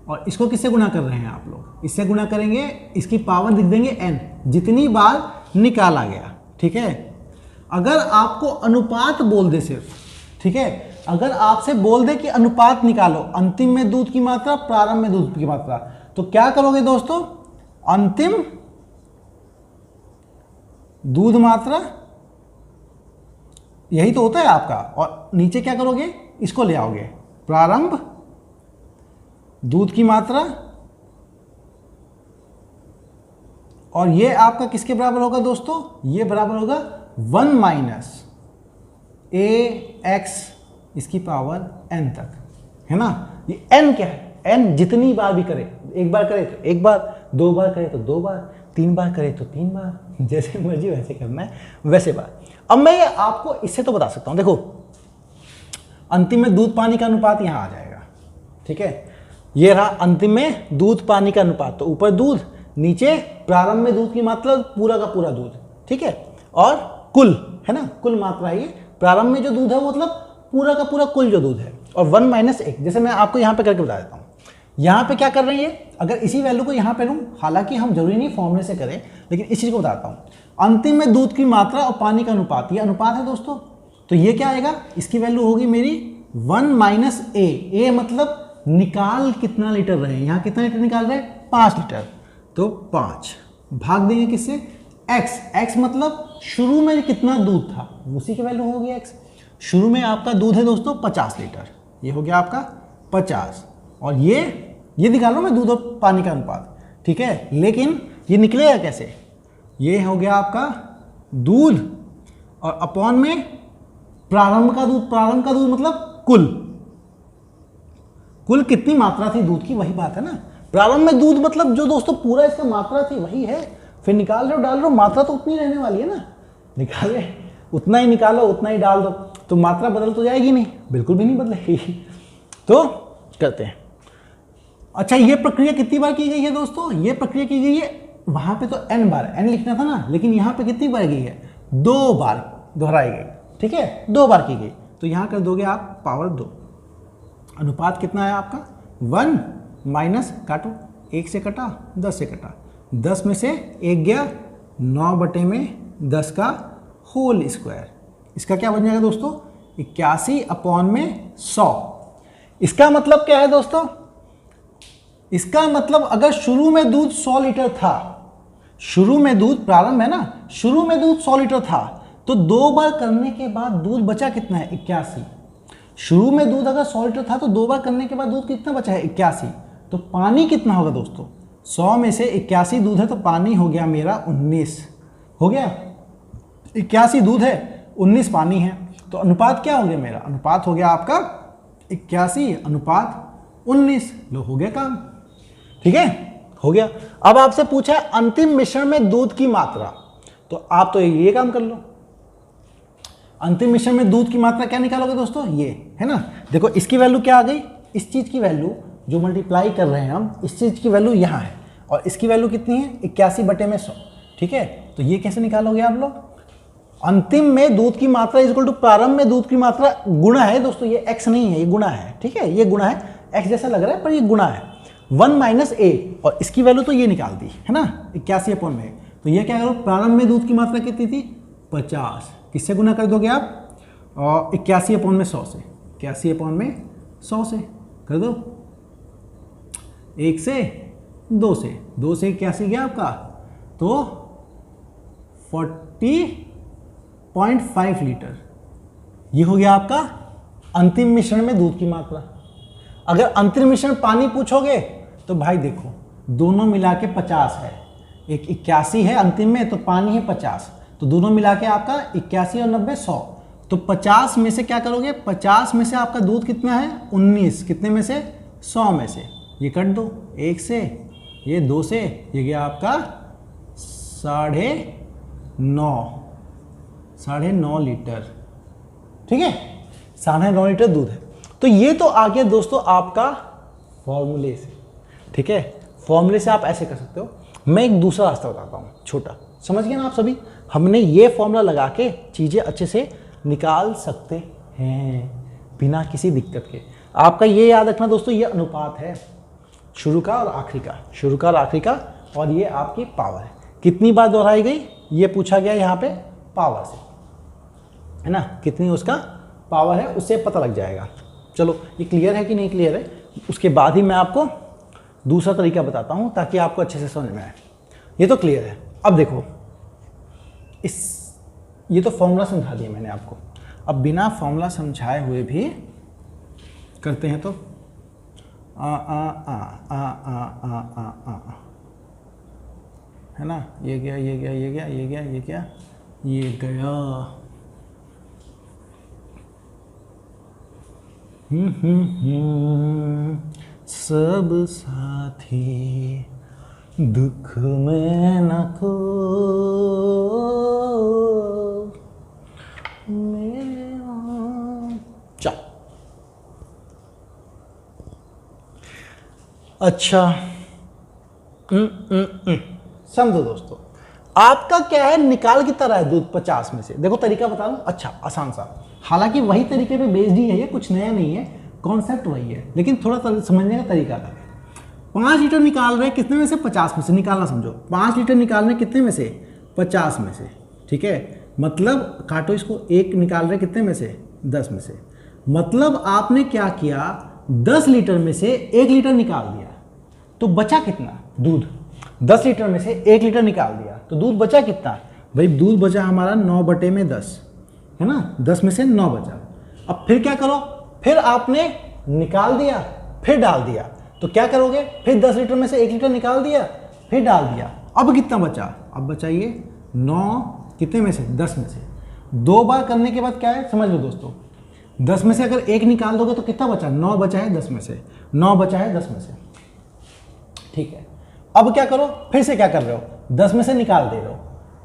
और इसको किससे गुना कर रहे हैं आप लोग, इससे गुना करेंगे, इसकी पावर लिख देंगे n, जितनी बार निकाला गया। ठीक है, अगर आपको अनुपात बोल दे सिर्फ, ठीक है, अगर आपसे बोल दे कि अनुपात निकालो अंतिम में दूध की मात्रा प्रारंभ में दूध की मात्रा, तो क्या करोगे दोस्तों, अंतिम दूध मात्रा, यही तो होता है आपका, और नीचे क्या करोगे, इसको ले आओगे प्रारंभ दूध की मात्रा, और ये आपका किसके बराबर होगा दोस्तों, ये बराबर होगा 1 माइनस ax इसकी पावर n तक, है ना। ये n क्या है, n जितनी बार भी करे, एक बार करे तो एक बार, दो बार करे तो दो बार, तीन बार करे तो तीन बार, जैसे मर्जी वैसे करना है वैसे बार। अब मैं ये आपको इससे तो बता सकता हूं, देखो अंतिम में दूध पानी का अनुपात यहां आ जाएगा। ठीक है, ये रहा अंतिम में दूध पानी का अनुपात, तो ऊपर दूध, नीचे प्रारंभ में दूध की मात्रा, पूरा का पूरा दूध। ठीक है, और कुल, है ना, कुल मात्रा ये प्रारंभ में जो दूध है वो मतलब पूरा का पूरा कुल जो दूध है, और 1 माइनस 1, जैसे मैं आपको यहाँ पे करके बता देता हूँ। यहाँ पे क्या कर रहे हैं ये, अगर इसी वैल्यू को यहाँ पे लूँ, हालांकि हम जरूरी नहीं फॉर्मूले से करें, लेकिन इस चीज़ को बताता हूँ, अंतिम में दूध की मात्रा और पानी का अनुपात, ये अनुपात है दोस्तों, तो ये क्या आएगा, इसकी वैल्यू होगी मेरी 1 माइनस ए मतलब निकाल कितना लीटर रहे हैं, यहाँ कितना लीटर निकाल रहे हैं, 5 लीटर, तो 5 भाग देंगे किससे, x मतलब शुरू में कितना दूध था उसी की वैल्यू होगी x। शुरू में आपका दूध है दोस्तों 50 लीटर, ये हो गया आपका 50, और ये निकालो मैं दूध और पानी का अनुपात। ठीक है, लेकिन ये निकलेगा कैसे, ये हो गया आपका दूध और अपॉन में प्रारंभ का दूध मतलब कुल कितनी मात्रा थी दूध की, वही बात है ना। प्रारंभ में दूध मतलब जो दोस्तों पूरा इसका मात्रा थी वही है, फिर निकाल रहे हो डाल रहे हो, मात्रा तो उतनी रहने वाली है ना, निकाले उतना ही निकालो उतना ही डाल दो, तो मात्रा बदल तो जाएगी नहीं, बिल्कुल भी नहीं बदलेगी। तो करते हैं, अच्छा ये प्रक्रिया कितनी बार की गई है दोस्तों, ये प्रक्रिया की गई है, वहां पे तो n बार n लिखना था ना, लेकिन यहाँ पे कितनी बार की है, 2 बार दोहराई गई। ठीक है, 2 बार की गई, तो यहाँ कर दोगे आप पावर 2, अनुपात कितना है आपका 1 माइनस, काटो 1 से कटा 10 से कटा, 10 में से 1 गया, 9 बटे में 10 का होल स्क्वायर, इसका क्या बन जाएगा दोस्तों 81 अपॉन में 100। इसका मतलब क्या है दोस्तों, इसका मतलब अगर शुरू में दूध 100 लीटर था, शुरू में दूध प्रारंभ है ना, शुरू में दूध 100 लीटर था, तो 2 बार करने के बाद दूध बचा कितना है 81। शुरू में दूध अगर 100 लीटर था तो 2 बार करने के बाद दूध कितना बचा है 81, तो पानी कितना होगा दोस्तों, 100 में से 81 दूध है तो पानी हो गया मेरा 19, हो गया 81 दूध है 19 पानी है, तो अनुपात क्या हो गया मेरा, अनुपात हो गया आपका 81 अनुपात 19, लो हो गया काम। ठीक है, हो गया। अब आपसे पूछा है अंतिम मिश्रण में दूध की मात्रा, तो आप तो ये काम कर लो, अंतिम मिश्रण में दूध की मात्रा क्या निकालोगे दोस्तों, ये है ना, देखो इसकी वैल्यू क्या आ गई, इस चीज की वैल्यू जो मल्टीप्लाई कर रहे हैं हम, इस चीज की वैल्यू यहाँ है, और इसकी वैल्यू कितनी है 81 बटे में 100। ठीक है, तो ये कैसे निकालोगे आप लोग, अंतिम में दूध की मात्रा इक्वल टू प्रारंभ में दूध की मात्रा गुणा है दोस्तों, ये x नहीं है, ये गुणा है। ठीक है, ये गुणा है, x जैसा लग रहा है पर ये गुणा है, 1 माइनस a, और इसकी वैल्यू तो ये निकाल दी है ना 81 अपॉन में, तो ये क्या करो, प्रारंभ में दूध की मात्रा कितनी थी 50, किससे गुना कर दोगे आप, और 81 अपॉन में 100 से, 81 अपॉन में 100 से कर दो, 1 से 2 से, 2 से 81 गया आपका, तो 40.5 लीटर, ये हो गया आपका अंतिम मिश्रण में दूध की मात्रा। अगर अंतिम मिश्रण पानी पूछोगे तो भाई देखो दोनों मिला के 50 है, एक 81 है अंतिम में, तो पानी है 50, तो दोनों मिला के आपका 81 और 90 100, तो 50 में से क्या करोगे, 50 में से आपका दूध कितना है 19, कितने में से 100 में से, ये कट दो, 1 से ये 2 से, ये गया आपका 9.5 लीटर। ठीक है, 9.5 लीटर दूध है, तो ये तो आ गया दोस्तों आपका फॉर्मूले से। ठीक है, फॉर्मूले से आप ऐसे कर सकते हो। मैं एक दूसरा रास्ता बताता हूँ छोटा, समझ गए ना आप सभी, हमने ये फॉर्मूला लगा के चीज़ें अच्छे से निकाल सकते हैं बिना किसी दिक्कत के। आपका ये याद रखना दोस्तों, ये अनुपात है, शुरू का और आखिरी का, शुरू का और आखिरी का, और ये आपकी पावर है। कितनी बार दोहराई गई ये पूछा गया यहाँ पे पावर से, है ना, कितनी उसका पावर है उससे पता लग जाएगा। चलो ये क्लियर है कि नहीं क्लियर है, उसके बाद ही मैं आपको दूसरा तरीका बताता हूँ ताकि आपको अच्छे से समझ में आए। ये तो क्लियर है। अब देखो ये तो फॉर्मूला समझा दिया मैंने आपको, अब बिना फॉर्मूला समझाए हुए भी करते हैं तो है ना, ये गया ये गया ये गया ये गया ये गया ये गया। सब साथी दुख में न खो मेरे। चल अच्छा, समझो दोस्तों, आपका क्या है, निकाल की तरह है दूध 50 में से। देखो तरीका बता दूं, अच्छा आसान सा, हालांकि वही तरीके पे बेस्ड ही है, ये कुछ नया नहीं है, कॉन्सेप्ट वही है, लेकिन थोड़ा समझने का तरीका था। 5 लीटर निकाल रहे कितने में से, 50 में से निकालना समझो। 5 लीटर निकाल रहे कितने में से, 50 में से, ठीक है। मतलब काटो इसको, एक निकाल रहे कितने में से, 10 में से। मतलब आपने क्या किया, 10 लीटर में से 1 लीटर निकाल दिया, तो बचा कितना दूध। 10 लीटर में से 1 लीटर निकाल दिया तो दूध बचा कितना भाई, दूध बचा हमारा 9/10, है ना, 10 में से 9 बचा। अब फिर क्या करो, फिर आपने निकाल दिया फिर डाल दिया, तो क्या करोगे, फिर 10 लीटर में से 1 लीटर निकाल दिया फिर डाल दिया, अब कितना बचा, अब बचा ये 9 कितने में से, 10 में से। 2 बार करने के बाद क्या है समझ लो दोस्तों, 10 में से अगर 1 निकाल दोगे तो कितना बचा, 9 बचा है 10 में से, 9 बचा है 10 में से, ठीक है। अब क्या करो, फिर से क्या कर रहे हो, 10 में से निकाल दे रहे हो,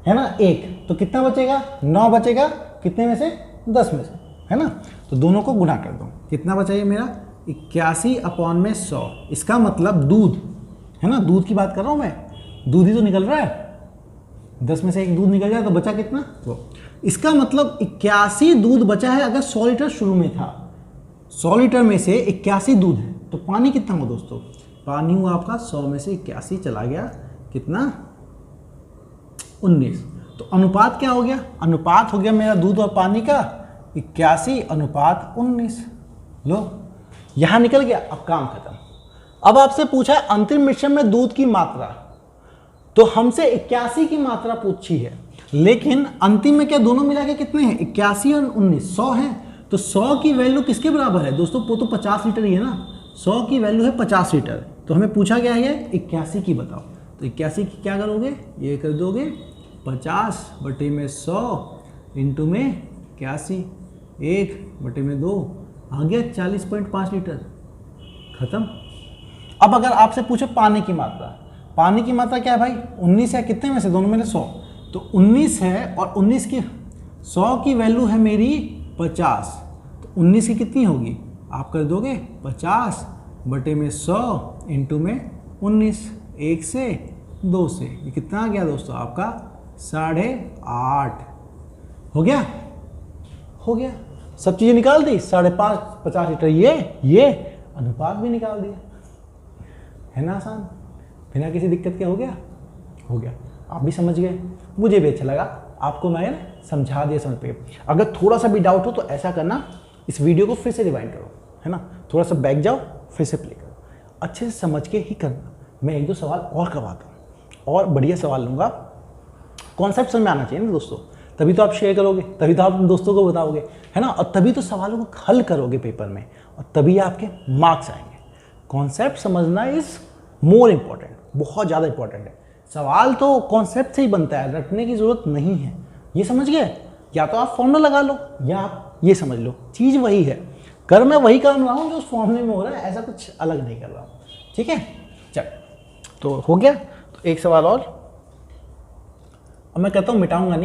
है ना, 1, तो कितना बचेगा, 9 बचेगा कितने में से, 10 में से, है ना। तो दोनों को गुणा कर दो, कितना बचा ये मेरा 81/100। इसका मतलब दूध, है ना, दूध की बात कर रहा हूँ मैं, दूध ही तो निकल रहा है, 10 में से 1 दूध निकल जाए तो बचा कितना, वो। इसका मतलब 81 दूध बचा है। अगर 100 लीटर शुरू में था, 100 लीटर में से 81 दूध है, तो पानी कितना हुआ दोस्तों, पानी हुआ आपका 100 में से 81 चला गया कितना, 19। तो अनुपात क्या हो गया, अनुपात हो गया मेरा दूध और पानी का 81/19। लो यहां निकल गया, अब काम खत्म। अब आपसे पूछा है अंतिम मिश्रण में दूध की मात्रा, तो हमसे 81 की मात्रा पूछी है, लेकिन अंतिम में क्या दोनों मिला के कितने हैं, 81 और 19, 100 है। तो 100 की वैल्यू किसके बराबर है दोस्तों, वो तो 50 लीटर ही है ना, 100 की वैल्यू है 50 लीटर। तो हमें पूछा गया है 81 की बताओ, तो 81 की क्या करोगे, ये कर दोगे 50/100 इंटू में 81, 1/2 आ गया 40.5 लीटर, खत्म। अब अगर आपसे पूछे पानी की मात्रा, पानी की मात्रा क्या है भाई, 19 है, कितने में से, दोनों में से 100, तो 19 है और 19 की 100 की वैल्यू है मेरी 50, तो 19 की कितनी होगी, आप कर दोगे 50/100 इंटू में 19, 1 से 2 से, ये कितना आ गया दोस्तों आपका 8.5, हो गया, हो गया, सब चीज़ें निकाल दी, 5.5 50 लीटर, ये अनुपात भी निकाल दिया, है ना आसान, बिना किसी दिक्कत के हो गया, हो गया। आप भी समझ गए, मुझे भी अच्छा लगा, आपको मैं समझा दिया समझ पे। अगर थोड़ा सा भी डाउट हो तो ऐसा करना, इस वीडियो को फिर से रिवाइंड करो, है ना, थोड़ा सा बैक जाओ फिर से प्ले करो, अच्छे से समझ के ही करना। मैं 1-2 सवाल और करवाता हूँ और बढ़िया सवाल लूँगा, कॉन्सेप्ट समझ में आना चाहिए ना दोस्तों, तभी तो आप शेयर करोगे, तभी तो आप दोस्तों को बताओगे, है ना, और तभी तो सवालों को हल करोगे पेपर में, और तभी आपके मार्क्स आएंगे। कॉन्सेप्ट समझना इज़ मोर इम्पॉर्टेंट, बहुत ज़्यादा इंपॉर्टेंट है। सवाल तो कॉन्सेप्ट से ही बनता है, रटने की ज़रूरत नहीं है, ये समझ गए, या तो आप फॉर्मूला लगा लो या आप ये समझ लो, चीज़ वही है, कर मैं वही काम रहा हूँ जो उस फॉर्मूले में हो रहा है, ऐसा कुछ अलग नहीं कर रहा हूँ, ठीक है। चल तो हो गया, तो एक सवाल और, अब मैं कहता हूँ मिटाऊंगा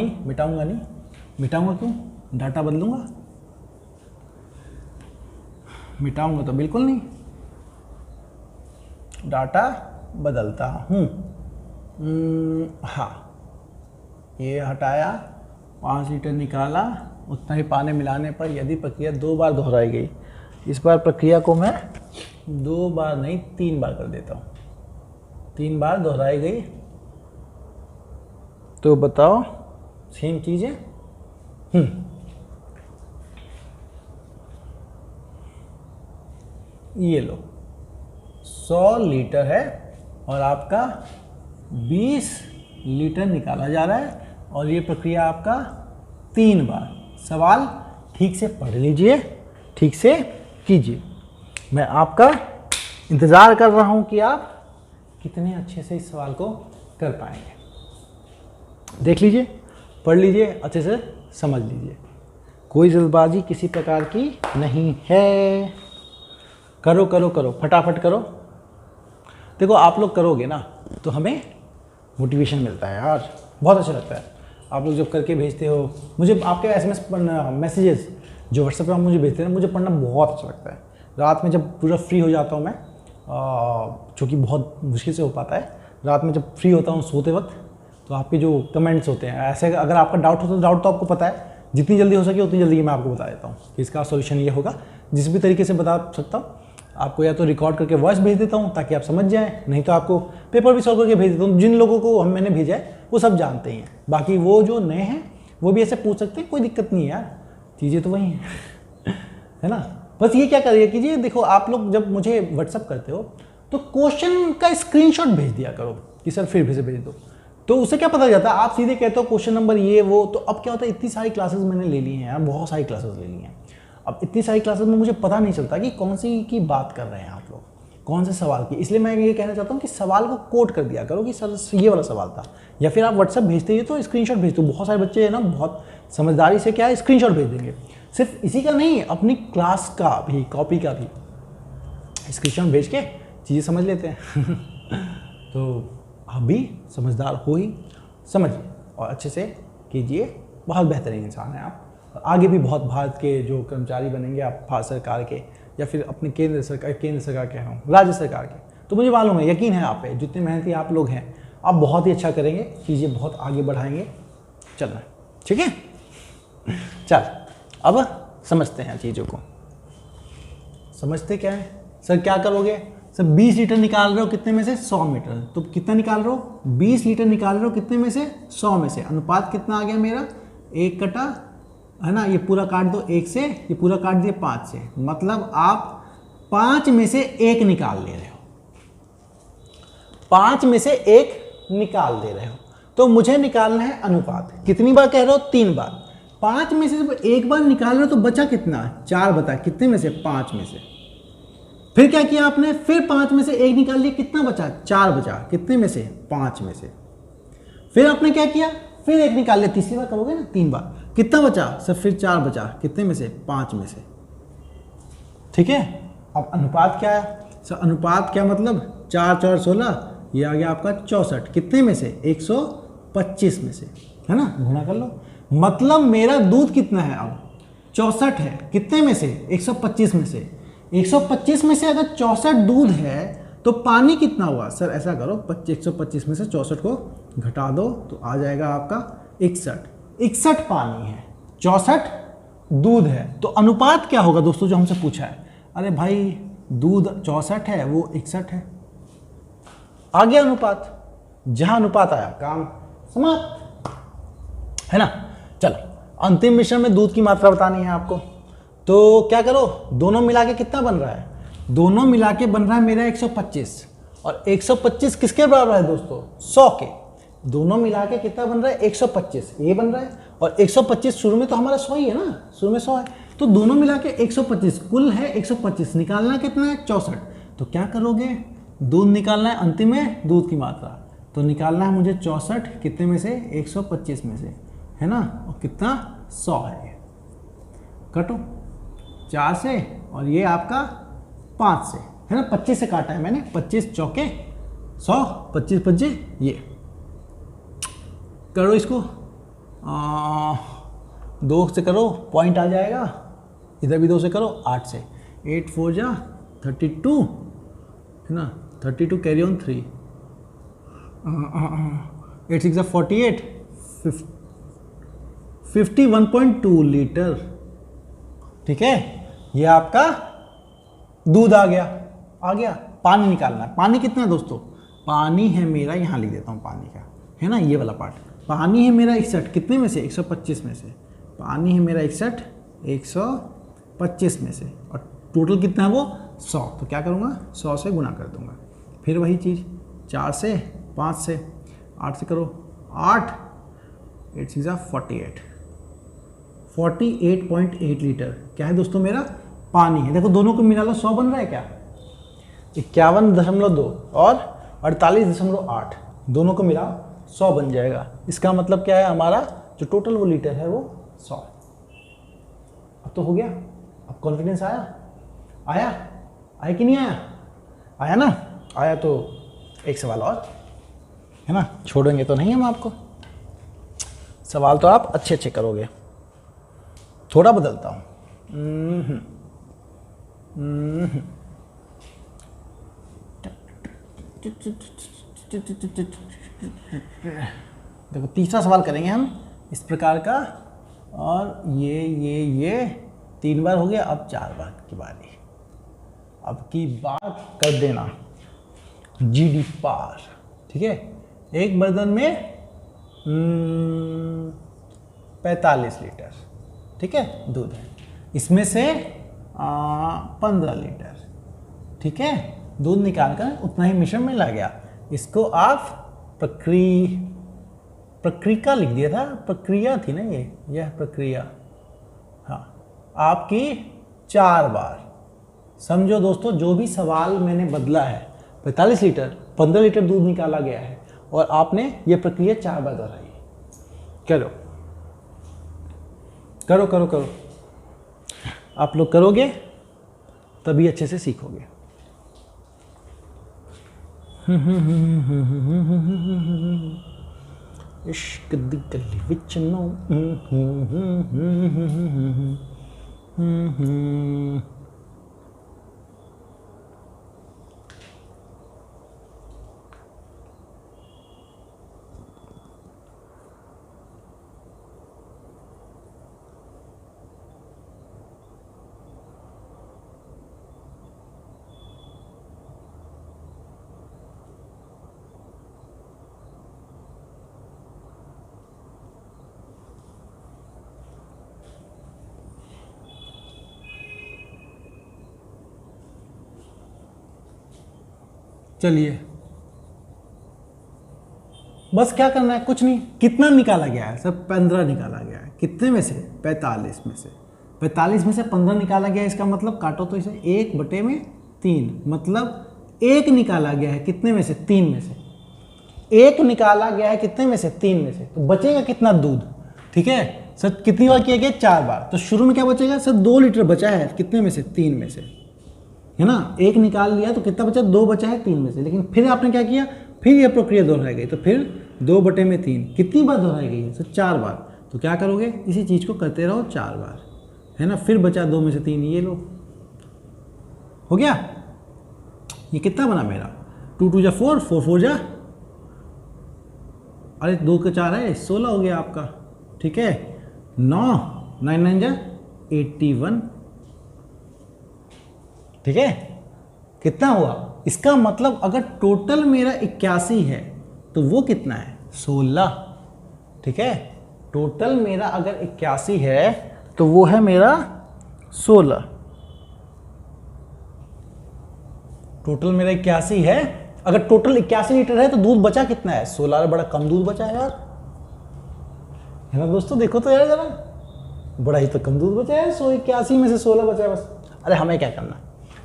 क्यों, डाटा बदलूंगा, मिटाऊंगा तो बिल्कुल नहीं, डाटा बदलता हूँ। हाँ, ये हटाया, 5 लीटर निकाला, उतना ही पानी मिलाने पर यदि प्रक्रिया 2 बार दोहराई गई, इस बार प्रक्रिया को मैं 2 बार नहीं 3 बार कर देता हूँ, 3 बार दोहराई गई। तो बताओ सेम चीज़ है। ये लो 100 लीटर है और आपका 20 लीटर निकाला जा रहा है, और ये प्रक्रिया आपका 3 बार। सवाल ठीक से पढ़ लीजिए, ठीक से कीजिए। मैं आपका इंतज़ार कर रहा हूं कि आप कितने अच्छे से इस सवाल को कर पाएंगे। देख लीजिए, पढ़ लीजिए, अच्छे से समझ लीजिए, कोई जल्दबाजी किसी प्रकार की नहीं है। करो करो करो, फटाफट करो। देखो आप लोग करोगे ना तो हमें मोटिवेशन मिलता है यार, बहुत अच्छा लगता है। आप लोग जब करके भेजते हो मुझे, आपके SMS पढ़ना, मैसेजेस जो व्हाट्सएप पे आप मुझे भेजते हैं, मुझे पढ़ना बहुत अच्छा लगता है। रात में जब पूरा फ्री हो जाता हूँ मैं, जो कि बहुत मुश्किल से हो पाता है, रात में जब फ्री होता हूँ सोते वक्त, तो आपके जो कमेंट्स होते हैं, ऐसे अगर आपका डाउट होता है, डाउट तो आपको पता है, जितनी जल्दी हो सके उतनी जल्दी मैं आपको बता देता हूँ कि इसका सोल्यूशन ये होगा। जिस भी तरीके से बता सकता हूँ आपको, या तो रिकॉर्ड करके वॉइस भेज देता हूँ ताकि आप समझ जाएं, नहीं तो आपको पेपर भी सॉल्व करके भेज देता हूँ। जिन लोगों को मैंने भेजा है वो सब जानते ही हैं, बाकी वो जो नए हैं वो भी ऐसे पूछ सकते हैं, कोई दिक्कत नहीं है यार, चीज़ें तो वही हैं है ना। बस ये क्या करिए कीजिए, देखो आप लोग जब मुझे व्हाट्सअप करते हो तो क्वेश्चन का स्क्रीनशॉट भेज दिया करो कि सर फिर से भेज दो, तो उससे क्या पता जाता है, आप सीधे कहते हो क्वेश्चन नंबर ये वो। तो अब क्या होता है, इतनी सारी क्लासेस मैंने ले ली हैं यार, बहुत सारी क्लासेस ले ली हैं। अब इतनी सारी क्लासेस में मुझे पता नहीं चलता कि कौन सी की बात कर रहे हैं आप लोग, कौन से सवाल की। इसलिए मैं ये कहना चाहता हूँ कि सवाल को कोड कर दिया करो कि सर ये वाला सवाल था, या फिर आप व्हाट्सअप भेजते ही तो स्क्रीनशॉट भेज दो। बहुत सारे बच्चे हैं ना, बहुत समझदारी से क्या है स्क्रीनशॉट भेज देंगे। सिर्फ इसी का नहीं, अपनी क्लास का भी, कॉपी का भी स्क्रीनशॉट भेज के चीज़ें समझ लेते हैं तो आप भी समझदार हो ही, समझिए और अच्छे से कीजिए। बहुत बेहतरीन इंसान है आप, और आगे भी बहुत भारत के जो कर्मचारी बनेंगे आप, भारत सरकार के या फिर अपने केंद्र सरकार कह रहा हूँ, राज्य सरकार के, तो मुझे मालूम है, यकीन है आप पे, जितने मेहनती आप लोग हैं, आप बहुत ही अच्छा करेंगे, चीज़ें बहुत आगे बढ़ाएंगे। चलना ठीक है, चल अब समझते हैं चीज़ों को। समझते क्या है सर, क्या करोगे सर, 20 लीटर निकाल रहे हो कितने में से, 100 मीटर, तो कितना निकाल रहे हो, 20 लीटर निकाल रहे हो कितने में से, 100 में से। अनुपात कितना आ गया मेरा, 1 कटा, है ना, ये पूरा काट दो 1 से, ये पूरा काट दिए 5 से, मतलब आप 5 में से 1 निकाल ले रहे हो, 5 में से 1 निकाल दे रहे हो। तो मुझे निकालना है अनुपात, कितनी बार कह रहे हो, 3 बार। 5 में से जब 1 बार निकाल रहे हो तो बचा कितना, 4 बता, कितने में से, 5 में से। फिर क्या किया आपने, फिर 5 में से 1 निकाल लिया, कितना बचा, 4 बचा, कितने में से, 5 में से। फिर आपने क्या किया, फिर 1 निकाल लिया, तीसरी बार करोगे ना, 3 बार, कितना बचा सर, फिर 4 बचा, कितने में से, 5 में से। ठीक है, अब अनुपात क्या है सर, अनुपात क्या मतलब, 4 4 16, ये आ गया आपका 64, कितने में से, 125 में से, है ना, गुणा कर लो। मतलब मेरा दूध कितना है अब, 64 है, कितने में से, 125 में से। 125 में से अगर 64 दूध है तो पानी कितना हुआ सर, ऐसा करो 125 में से 64 को घटा दो तो आ जाएगा आपका 61 पानी है, 64 दूध है। तो अनुपात क्या होगा दोस्तों, जो हमसे पूछा है, अरे भाई दूध 64 है, वो 61 है, आ गया अनुपात। जहां अनुपात आया काम समाप्त, है ना। चलो अंतिम मिश्रण में दूध की मात्रा बतानी है आपको, तो क्या करो, दोनों मिला के कितना बन रहा है, दोनों मिला के बन रहा है मेरा 125, और 125 किसके बराबर है दोस्तों, 100 के। दोनों मिला के कितना बन रहा है, 125 ये बन रहा है, और 125 शुरू में तो हमारा 100 ही है ना, शुरू में 100 है, तो दोनों मिला के 125 कुल है 125, निकालना कितना है, 64। तो क्या करोगे, दूध निकालना है, अंतिम में दूध की मात्रा, तो निकालना है मुझे 64 कितने में से, 125 में से, है ना, और कितना 100 है, कटो 4 से, और ये आपका 5 से, है ना, 25 से काटा है मैंने, 25 चौके 100, 25 25, ये करो इसको, 2 से करो पॉइंट आ जाएगा, इधर भी 2 से करो, 8 से, 8 4 जा 32, है ना, 32 कैरी ऑन 3, 8 6 48, 51.2 लीटर। ठीक है, ये आपका दूध आ गया। आ गया। पानी निकालना है। पानी कितना है दोस्तों? पानी है मेरा, यहाँ लिख देता हूँ पानी का, है ना, ये वाला पार्ट। पानी है मेरा 61, कितने में से? 125 में से। पानी है मेरा 61 125 में से, और टोटल कितना है वो? 100। तो क्या करूँगा? 100 से गुना कर दूंगा। फिर वही चीज़, 4 से, 5 से, 8 से करो, 8 8 6 48, 48.8 लीटर क्या है दोस्तों? मेरा पानी है। देखो दोनों को मिला लो, 100 बन रहा है क्या? 51.2 और 48.8, दोनों को मिला 100 बन जाएगा। इसका मतलब क्या है? हमारा जो टोटल वो लीटर है वो 100। अब तो हो गया। अब कॉन्फिडेंस आया? आया? आया कि नहीं आया? आया ना? आया तो एक सवाल और, है ना, छोड़ेंगे तो नहीं हम आपको। सवाल तो आप अच्छे अच्छे करोगे। थोड़ा बदलता हूँ। देखो तीसरा सवाल करेंगे हम इस प्रकार का, और ये 3 बार हो गया, अब 4 बार की बारी। अब की बात कर देना जीडी पार, ठीक है। एक बर्तन में 45 लीटर, ठीक है, दूध है। इसमें से 15 लीटर, ठीक है, दूध निकालकर उतना ही मिश्रण में ला गया। इसको आप प्रक्रिया लिख दिया था, प्रक्रिया थी ना यह प्रक्रिया। हाँ, आपकी 4 बार। समझो दोस्तों, जो भी सवाल मैंने बदला है, 45 लीटर 15 लीटर दूध निकाला गया है, और आपने ये प्रक्रिया 4 बार दोहराई। करो करो करो करो, आप लोग करोगे तभी अच्छे से सीखोगे। इश्क दी गली विच नो चलिए, बस क्या करना है? कुछ नहीं। कितना निकाला गया है? सब 15 निकाला गया है। कितने में से? 45 में से। 45 में से 15 निकाला गया है, इसका मतलब काटो तो इसे 1/3, मतलब 1 निकाला गया है। कितने में से? 3 में से। 1 निकाला गया है कितने में से? 3 में से। तो बचेगा कितना? दूध, ठीक है। सर कितनी बार किया गया? 4 बार। तो शुरू में क्या बचेगा? सर 2 लीटर बचा है। कितने में से? 3 में से, है ना। 1 निकाल लिया तो कितना बचा? 2 बचा है 3 में से। लेकिन फिर आपने क्या किया? फिर यह प्रक्रिया दोहराई गई, तो फिर 2/3 कितनी बार दोहराई गई है? सर 4 बार। तो क्या करोगे? इसी चीज़ को करते रहो 4 बार, है ना। फिर बचा 2 में से 3, ये लो, हो गया। ये कितना बना मेरा? 2 2 जा 4, 4 4 जा, अरे 2 का 4 है, 16 हो गया आपका, ठीक है। 9 9 9 जा 81, ठीक है। कितना हुआ? इसका मतलब अगर टोटल मेरा 81 है तो वो कितना है? 16, ठीक है। टोटल मेरा अगर 81 है तो वो है मेरा 16। टोटल मेरा 81 है। अगर टोटल 81 लीटर है तो दूध बचा कितना है? 16। बड़ा कम दूध बचा है यार, है ना दोस्तों। देखो तो यार जरा, बड़ा ही तो कम दूध बचा है। 81 में से 16 बचा है बस। अरे हमें क्या करना,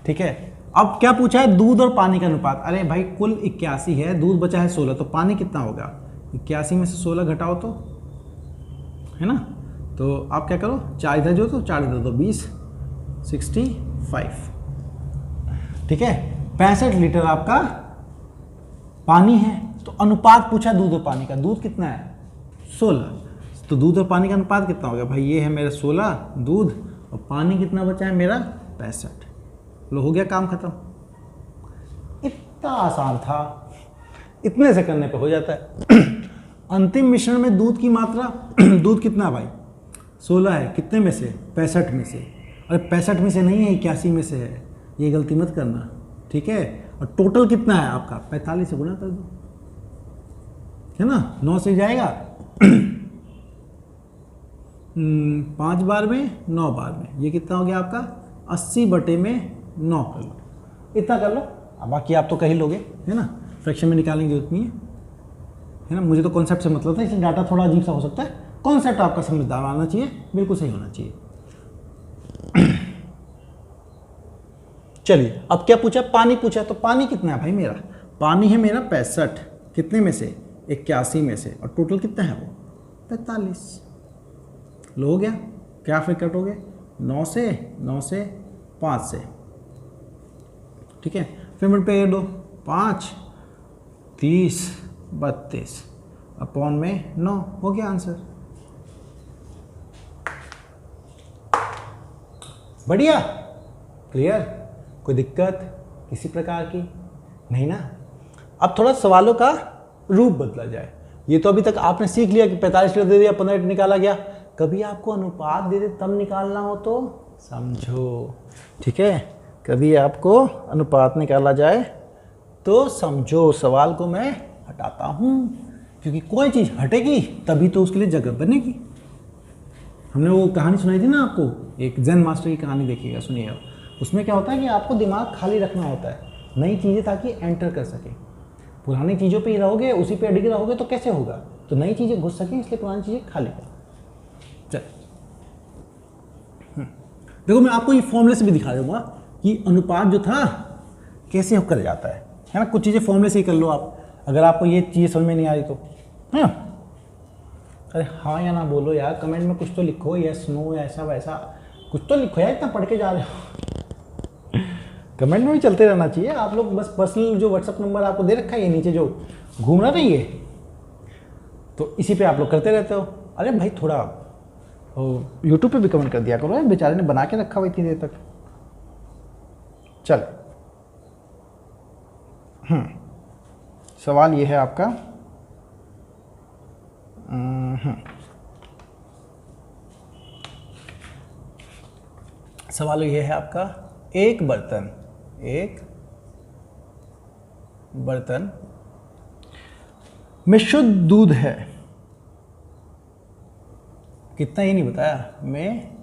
ठीक है। अब क्या पूछा है? दूध और पानी का अनुपात। अरे भाई कुल 81 है, दूध बचा है 16, तो पानी कितना होगा? 81 में से 16 घटाओ तो, है ना। तो आप क्या करो, 4 इधर जो, तो 4 इधर दो, 20 65, ठीक है। 65 लीटर आपका पानी है। तो अनुपात पूछा दूध और पानी का। दूध कितना है? 16। तो दूध और पानी का अनुपात कितना हो गया भाई? ये है मेरा 16 दूध, और पानी कितना बचा है मेरा? 65। लो, हो गया काम खत्म। इतना आसान था, इतने से करने पे हो जाता है। अंतिम मिश्रण में दूध की मात्रा दूध कितना भाई? 16 है। कितने में से? 65 में से। अरे 65 में से नहीं है, 81 में से है। ये गलती मत करना, ठीक है। और टोटल कितना है आपका, 45 से गुना कर दो, है ना, 9 से जाएगा 5 बार में 9 बार में, ये कितना हो गया आपका 80/9 कर लो, इतना कर लो। अब बाकी आप तो कह ही लोगे, है ना, फ्रैक्शन में निकालेंगे उतनी है ना। मुझे तो कॉन्सेप्ट से मतलब था, इसलिए डाटा थोड़ा अजीब सा हो सकता है, कॉन्सेप्ट आपका समझदार आना चाहिए, बिल्कुल सही होना चाहिए। चलिए अब क्या पूछा, पानी पूछा, तो पानी कितना है भाई मेरा, पानी है मेरा 65, कितने में से 81 में से, और टोटल कितना है वो 45। लो हो गया, क्या फिर कट हो गए 9 से 5 से, ठीक है। फिर मल्टीप्लाई कर दो, 5 30 32 अपॉन में 9, हो गया आंसर। बढ़िया, क्लियर, कोई दिक्कत किसी प्रकार की नहीं ना। अब थोड़ा सवालों का रूप बदला जाए। ये तो अभी तक आपने सीख लिया कि 45 लीटर दे दिया, 15 लीटर निकाला गया। कभी आपको अनुपात दे दे तब निकालना हो तो समझो, ठीक है। कभी आपको अनुपात निकाला जाए तो समझो, सवाल को मैं हटाता हूँ, क्योंकि कोई चीज़ हटेगी तभी तो उसके लिए जगह बनेगी। हमने वो कहानी सुनाई थी ना आपको, एक जैन मास्टर की कहानी देखिएगा, सुनिएगा। उसमें क्या होता है कि आपको दिमाग खाली रखना होता है नई चीज़ें, ताकि एंटर कर सके। पुरानी चीज़ों पे ही रहोगे, उसी पे अडिग रहोगे तो कैसे होगा, तो नई चीज़ें घुस सकें, इसलिए पुरानी चीज़ें खाली करो। चल देखो, मैं आपको ये फॉर्मूले से भी दिखा दूंगा कि अनुपात जो था कैसे कर जाता है ना। कुछ चीज़ें फॉर्मूले से ही कर लो आप, अगर आपको ये चीज़ समझ में नहीं आ रही तो, है ना। अरे हाँ या ना बोलो यार, कमेंट में कुछ तो लिखो, यस नो या ऐसा वैसा कुछ तो लिखो यार, इतना पढ़ के जा रहे हो। कमेंट में भी चलते रहना चाहिए आप लोग, बस पर्सनल जो व्हाट्सअप नंबर आपको दे रखा है, ये नीचे जो घूम रहा नहीं है, तो इसी पे आप लोग करते रहते हो। अरे भाई थोड़ा यूट्यूब पे भी कमेंट कर दिया करो, बेचारे ने बना के रखा हुआ इतनी देर तक। चल सवाल ये है आपका, सवाल ये है आपका, एक बर्तन में शुद्ध दूध है, कितना ही नहीं बताया, में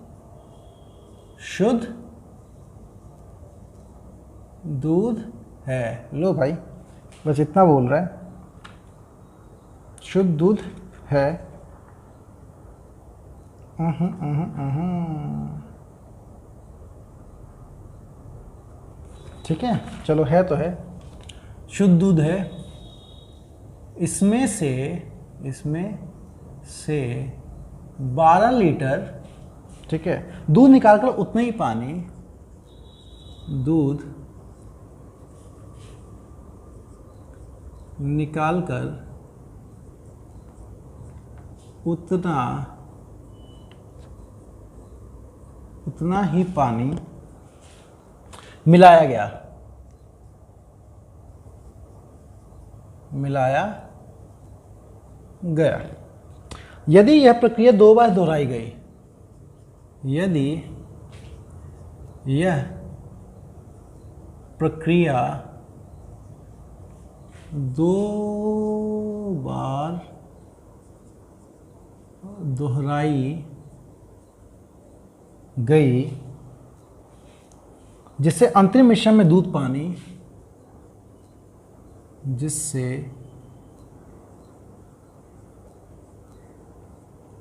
शुद्ध दूध है। लो भाई बस इतना बोल रहा है, शुद्ध दूध है। ठीक है, चलो है तो है, शुद्ध दूध है, इसमें से 12 लीटर, ठीक है, दूध निकालकर उतना ही पानी, दूध निकालकर उतना ही पानी मिलाया गया। यदि यह प्रक्रिया 2 बार दोहराई गई, यदि यह प्रक्रिया 2 बार दोहराई गई, जिससे अंतिम मिश्रण में दूध पानी, जिससे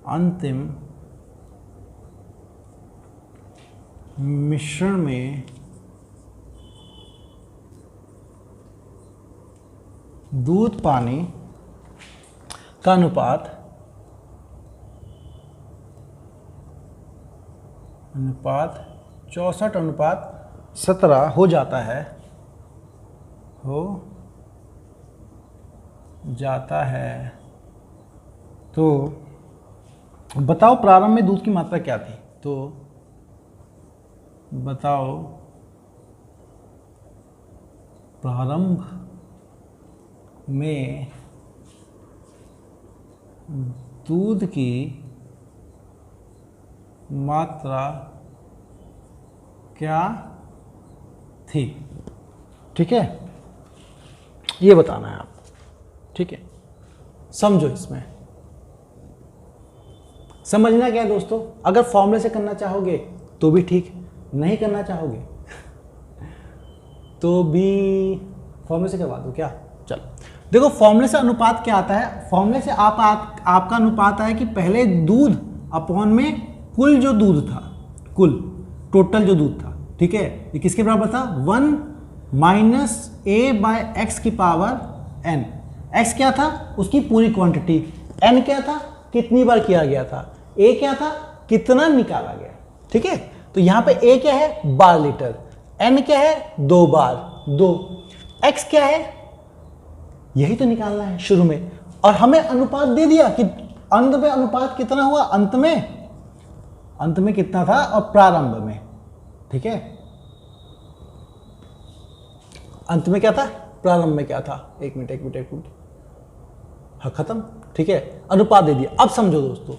अंतिम मिश्रण में दूध पानी का अनुपात 64:17 हो जाता है, तो बताओ प्रारंभ में दूध की मात्रा क्या थी। तो बताओ प्रारंभ में दूध की मात्रा क्या थी। ठीक है, ये बताना है आपको। ठीक है, समझो इसमें समझना क्या है दोस्तों। अगर फॉर्मूले से करना चाहोगे तो भी ठीक, नहीं करना चाहोगे तो भी फॉर्मूले से करवा दो क्या। चलो देखो, फॉर्मूले से अनुपात क्या आता है। फॉर्मूले से आपका अनुपात है कि पहले दूध अपॉन में कुल जो दूध था, कुल टोटल जो दूध था, ठीक है, ये किसके बराबर था, 1 माइनस ए बाय एक्स की पावर n। x क्या था, उसकी पूरी क्वांटिटी, n क्या था, कितनी बार किया गया था, a क्या था, कितना निकाला गया। ठीक है, तो यहां पे a क्या है, 12 लीटर, n क्या है, 2 बार 2, x क्या है, यही तो निकालना है शुरू में। और हमें अनुपात दे दिया कि अंत में अनुपात कितना हुआ, अंत में कितना था और प्रारंभ में। ठीक है, अंत में क्या था, प्रारंभ में क्या था, एक मिनट, हाँ खत्म। ठीक है, अनुपात दे दिया। अब समझो दोस्तों,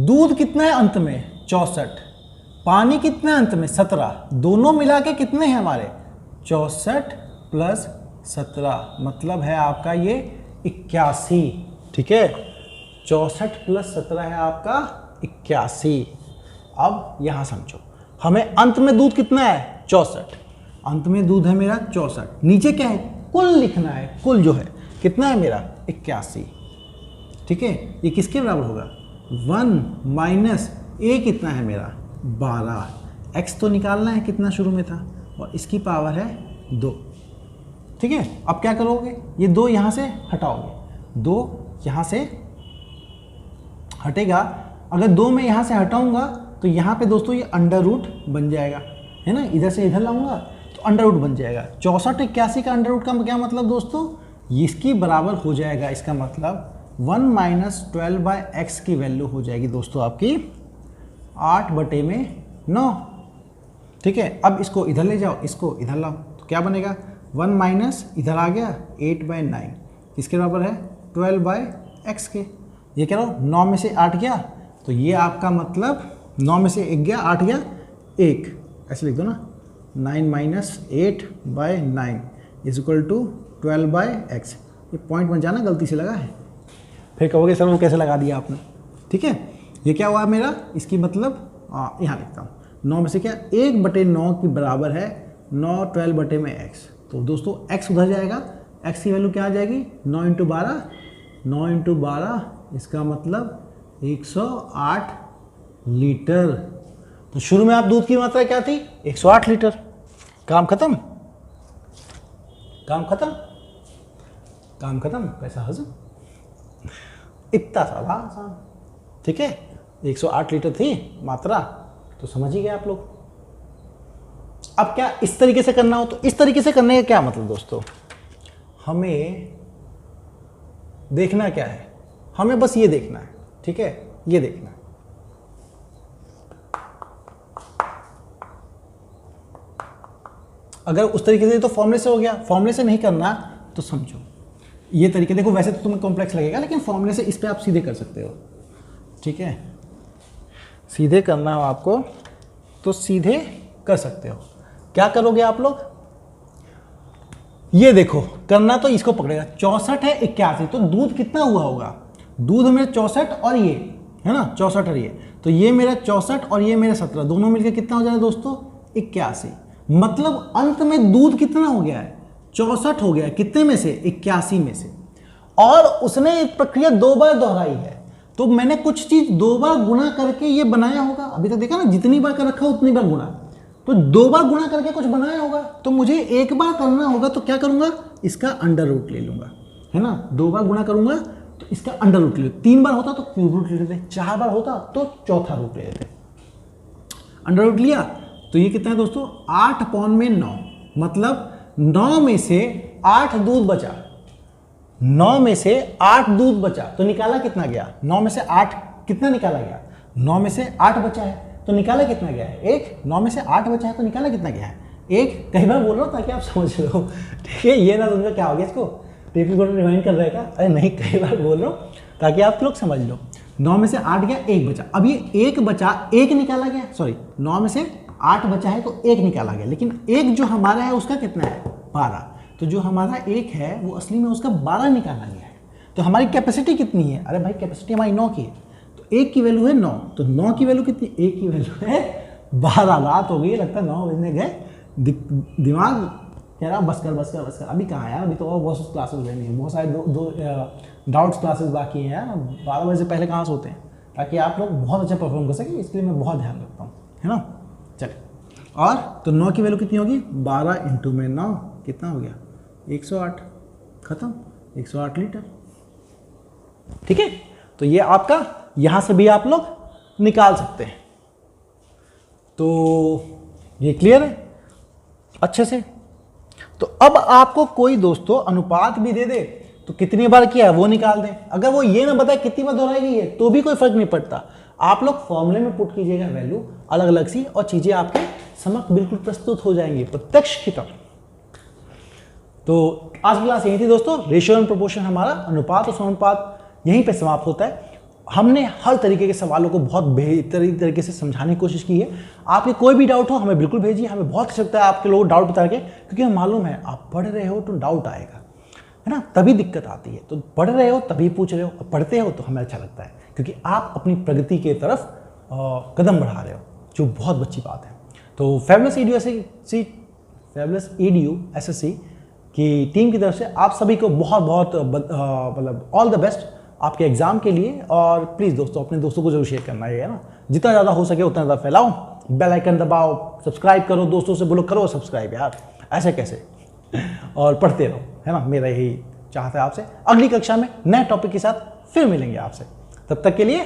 दूध कितना है अंत में, 64, पानी कितना है अंत में, 17, दोनों मिला के कितने हैं हमारे, 64 प्लस 17, मतलब है आपका ये 81। ठीक है, 64 प्लस 17 है आपका 81। अब यहां समझो, हमें अंत में दूध कितना है, 64, अंत में दूध है मेरा 64, नीचे क्या है, कुल लिखना है, कुल जो है कितना है मेरा 81। ठीक है, ये किसके बराबर होगा, 1 माइनस ए कितना है मेरा 12, एक्स तो निकालना है कितना शुरू में था, और इसकी पावर है 2। ठीक है, अब क्या करोगे, ये 2 यहाँ से हटाओगे, 2 यहाँ से हटेगा। अगर 2 मैं यहाँ से हटाऊंगा तो यहाँ पे दोस्तों ये अंडर रूट बन जाएगा, है ना, इधर से इधर लाऊंगा तो अंडर रूट बन जाएगा। 64 81 का अंडर रूट का क्या मतलब दोस्तों, इसकी बराबर हो जाएगा, इसका मतलब 1 माइनस 12 बाई एक्स की वैल्यू हो जाएगी दोस्तों आपकी 8/9। ठीक है, अब इसको इधर ले जाओ, इसको इधर लाओ, तो क्या बनेगा, 1 माइनस इधर आ गया 8/9, किसके बराबर है, 12/x के। ये क्या रहो, 9 में से 8 गया, तो ये आपका मतलब 9 में से 1 गया, 8 गया 1, ऐसे लिख दो ना, 9 minus 8/9 is equal to 12/x। ये पॉइंट बन जाना, गलती से लगा है, फिर कहोगे सर वो कैसे लगा दिया आपने। ठीक है, ये क्या हुआ मेरा, इसकी मतलब यहाँ लिखता हूँ, 9 में से क्या 1/9 की बराबर है 9 12/x। तो दोस्तों x उधर जाएगा, x की वैल्यू क्या आ जाएगी, 9 × 12, 9 × 12, इसका मतलब 108 लीटर। तो शुरू में आप दूध की मात्रा क्या थी, 108 लीटर। काम खत्म, काम खत्म, काम खत्म, पैसा हजम, इतना सारा आसान। ठीक है, 108 लीटर थी मात्रा, तो समझ ही गए आप लोग। अब क्या इस तरीके से करना हो, तो इस तरीके से करने का क्या मतलब दोस्तों, हमें देखना क्या है, हमें बस ये देखना है। ठीक है, ये देखना है, अगर उस तरीके से तो फॉर्मूले से हो गया, फॉर्मूले से नहीं करना तो समझो ये तरीके, देखो वैसे तो तुम्हें कॉम्प्लेक्स लगेगा, लेकिन फॉर्मूले से इस पे आप सीधे कर सकते हो। ठीक है, सीधे करना हो आपको तो सीधे कर सकते हो। क्या करोगे आप लोग, ये देखो करना तो इसको पकड़ेगा, 64 है 81, तो दूध कितना हुआ होगा, दूध मेरा 64 और ये है ना, 64 और ये, तो ये मेरा 64 और ये मेरा 17, दोनों मिलकर कितना हो जाएगा दोस्तों, 81। मतलब अंत में दूध कितना हो गया है, 64 हो गया है, कितने में से, 81 में से। और उसने एक प्रक्रिया 2 बार दोहराई है, तो मैंने कुछ चीज 2 बार गुणा करके ये बनाया होगा। अभी तक देखा ना, जितनी बार कर रखा उतनी बार गुणा, तो 2 बार गुणा करके कुछ बनाया होगा, तो मुझे 1 बार करना होगा, तो क्या करूंगा, इसका अंडर रूट ले लूंगा, है ना, 2 बार गुणा करूंगा तो इसका अंडर रूट ले, 3 बार होता तो क्यूब रूट ले लेते, 4 बार होता तो चौथा रूट ले लेते। अंडर रूट लिया तो ये कितना है दोस्तों, 8/9, मतलब 9 में से 8 दूध बचा, 9 में से 8 दूध बचा, तो निकाला कितना गया, 9 में से 8 कितना निकाला गया, 9 में से 8 बचा है तो निकाला कितना गया है, 1। 9 में से 8 बचा है तो निकाला कितना गया है, 1। कई बार बोल रहा हूँ ताकि आप समझ लो। ठीक है, ये ना तुमका क्या हो गया, इसको टेप रिकॉर्डर रिवाइंड कर रहेगा, अरे नहीं, कई बार बोल रहा हूँ ताकि आप लोग समझ लो। 9 में से 8 गया, 1 बचा, अब ये 1 बचा, 1 निकाला गया, सॉरी 9 में से 8 बचा है तो 1 निकाला गया, लेकिन 1 जो हमारा है उसका कितना है, 12। तो जो हमारा 1 है वो असली में उसका 12 निकाला गया है। तो हमारी कैपेसिटी कितनी है? अरे भाई कैपेसिटी हमारी 9 की है, तो 1 की वैल्यू है 9, तो 9 की वैल्यू कितनी? 1 की वैल्यू है 12। रात हो गई, लगता है 9 बजने गए, दिमाग कह रहा बस कर बस कर बस कर। अभी कहाँ है यार, अभी तो और बहुत क्लासेस रहनी है, बहुत सारे दो डाउट्स क्लासेस बाकी हैं यार। 12 बजे से पहले कहाँ सोते हैं, ताकि आप लोग बहुत अच्छा परफॉर्म कर सकें, इसके लिए मैं बहुत ध्यान रखता हूँ, है ना। चलिए, और तो 9 की वैल्यू कितनी होगी? 12 इंटू में 9 कितना हो गया? 108। खत्म, 108 लीटर। ठीक है, तो ये आपका यहां से भी आप लोग निकाल सकते हैं। तो ये क्लियर है अच्छे से। तो अब आपको कोई दोस्तों अनुपात भी दे दे तो कितनी बार किया है वो निकाल दें। अगर वो ये ना बताए कितनी बार दोहराई गई है तो भी कोई फर्क नहीं पड़ता, आप लोग फॉर्मूले में पुट कीजिएगा वैल्यू अलग अलग सी, और चीजें आपके समक्ष बिल्कुल प्रस्तुत हो जाएंगी प्रत्यक्ष की तरह। तो आज की क्लास यही थी दोस्तों। रेशियो एंड प्रोपोर्शन हमारा अनुपात और समानुपात यहीं पे समाप्त होता है। हमने हर तरीके के सवालों को बहुत बेहतरीन तरीके से समझाने की कोशिश की है। आपके कोई भी डाउट हो हमें बिल्कुल भेजिए, हमें बहुत अच्छा लगता है आपके लोग डाउट बता के, क्योंकि हमें मालूम है आप पढ़ रहे हो तो डाउट आएगा, है ना, तभी दिक्कत आती है। तो पढ़ रहे हो तभी पूछ रहे हो, और पढ़ते हो तो हमें अच्छा लगता है, क्योंकि आप अपनी प्रगति के तरफ कदम बढ़ा रहे हो, जो बहुत अच्छी बात है। तो फेबुलस EDU SSC की टीम की तरफ से आप सभी को बहुत बहुत मतलब ऑल द बेस्ट आपके एग्जाम के लिए। और प्लीज़ दोस्तों अपने दोस्तों को जरूर शेयर करना है ना, जितना ज़्यादा हो सके उतना ज़्यादा फैलाओ, बेल आइकन दबाओ, सब्सक्राइब करो, दोस्तों से बोलो करो सब्सक्राइब यार, ऐसे कैसे, और पढ़ते रहो, है ना, मेरा यही चाहता है आपसे। अगली कक्षा में नए टॉपिक के साथ फिर मिलेंगे आपसे, तब तक के लिए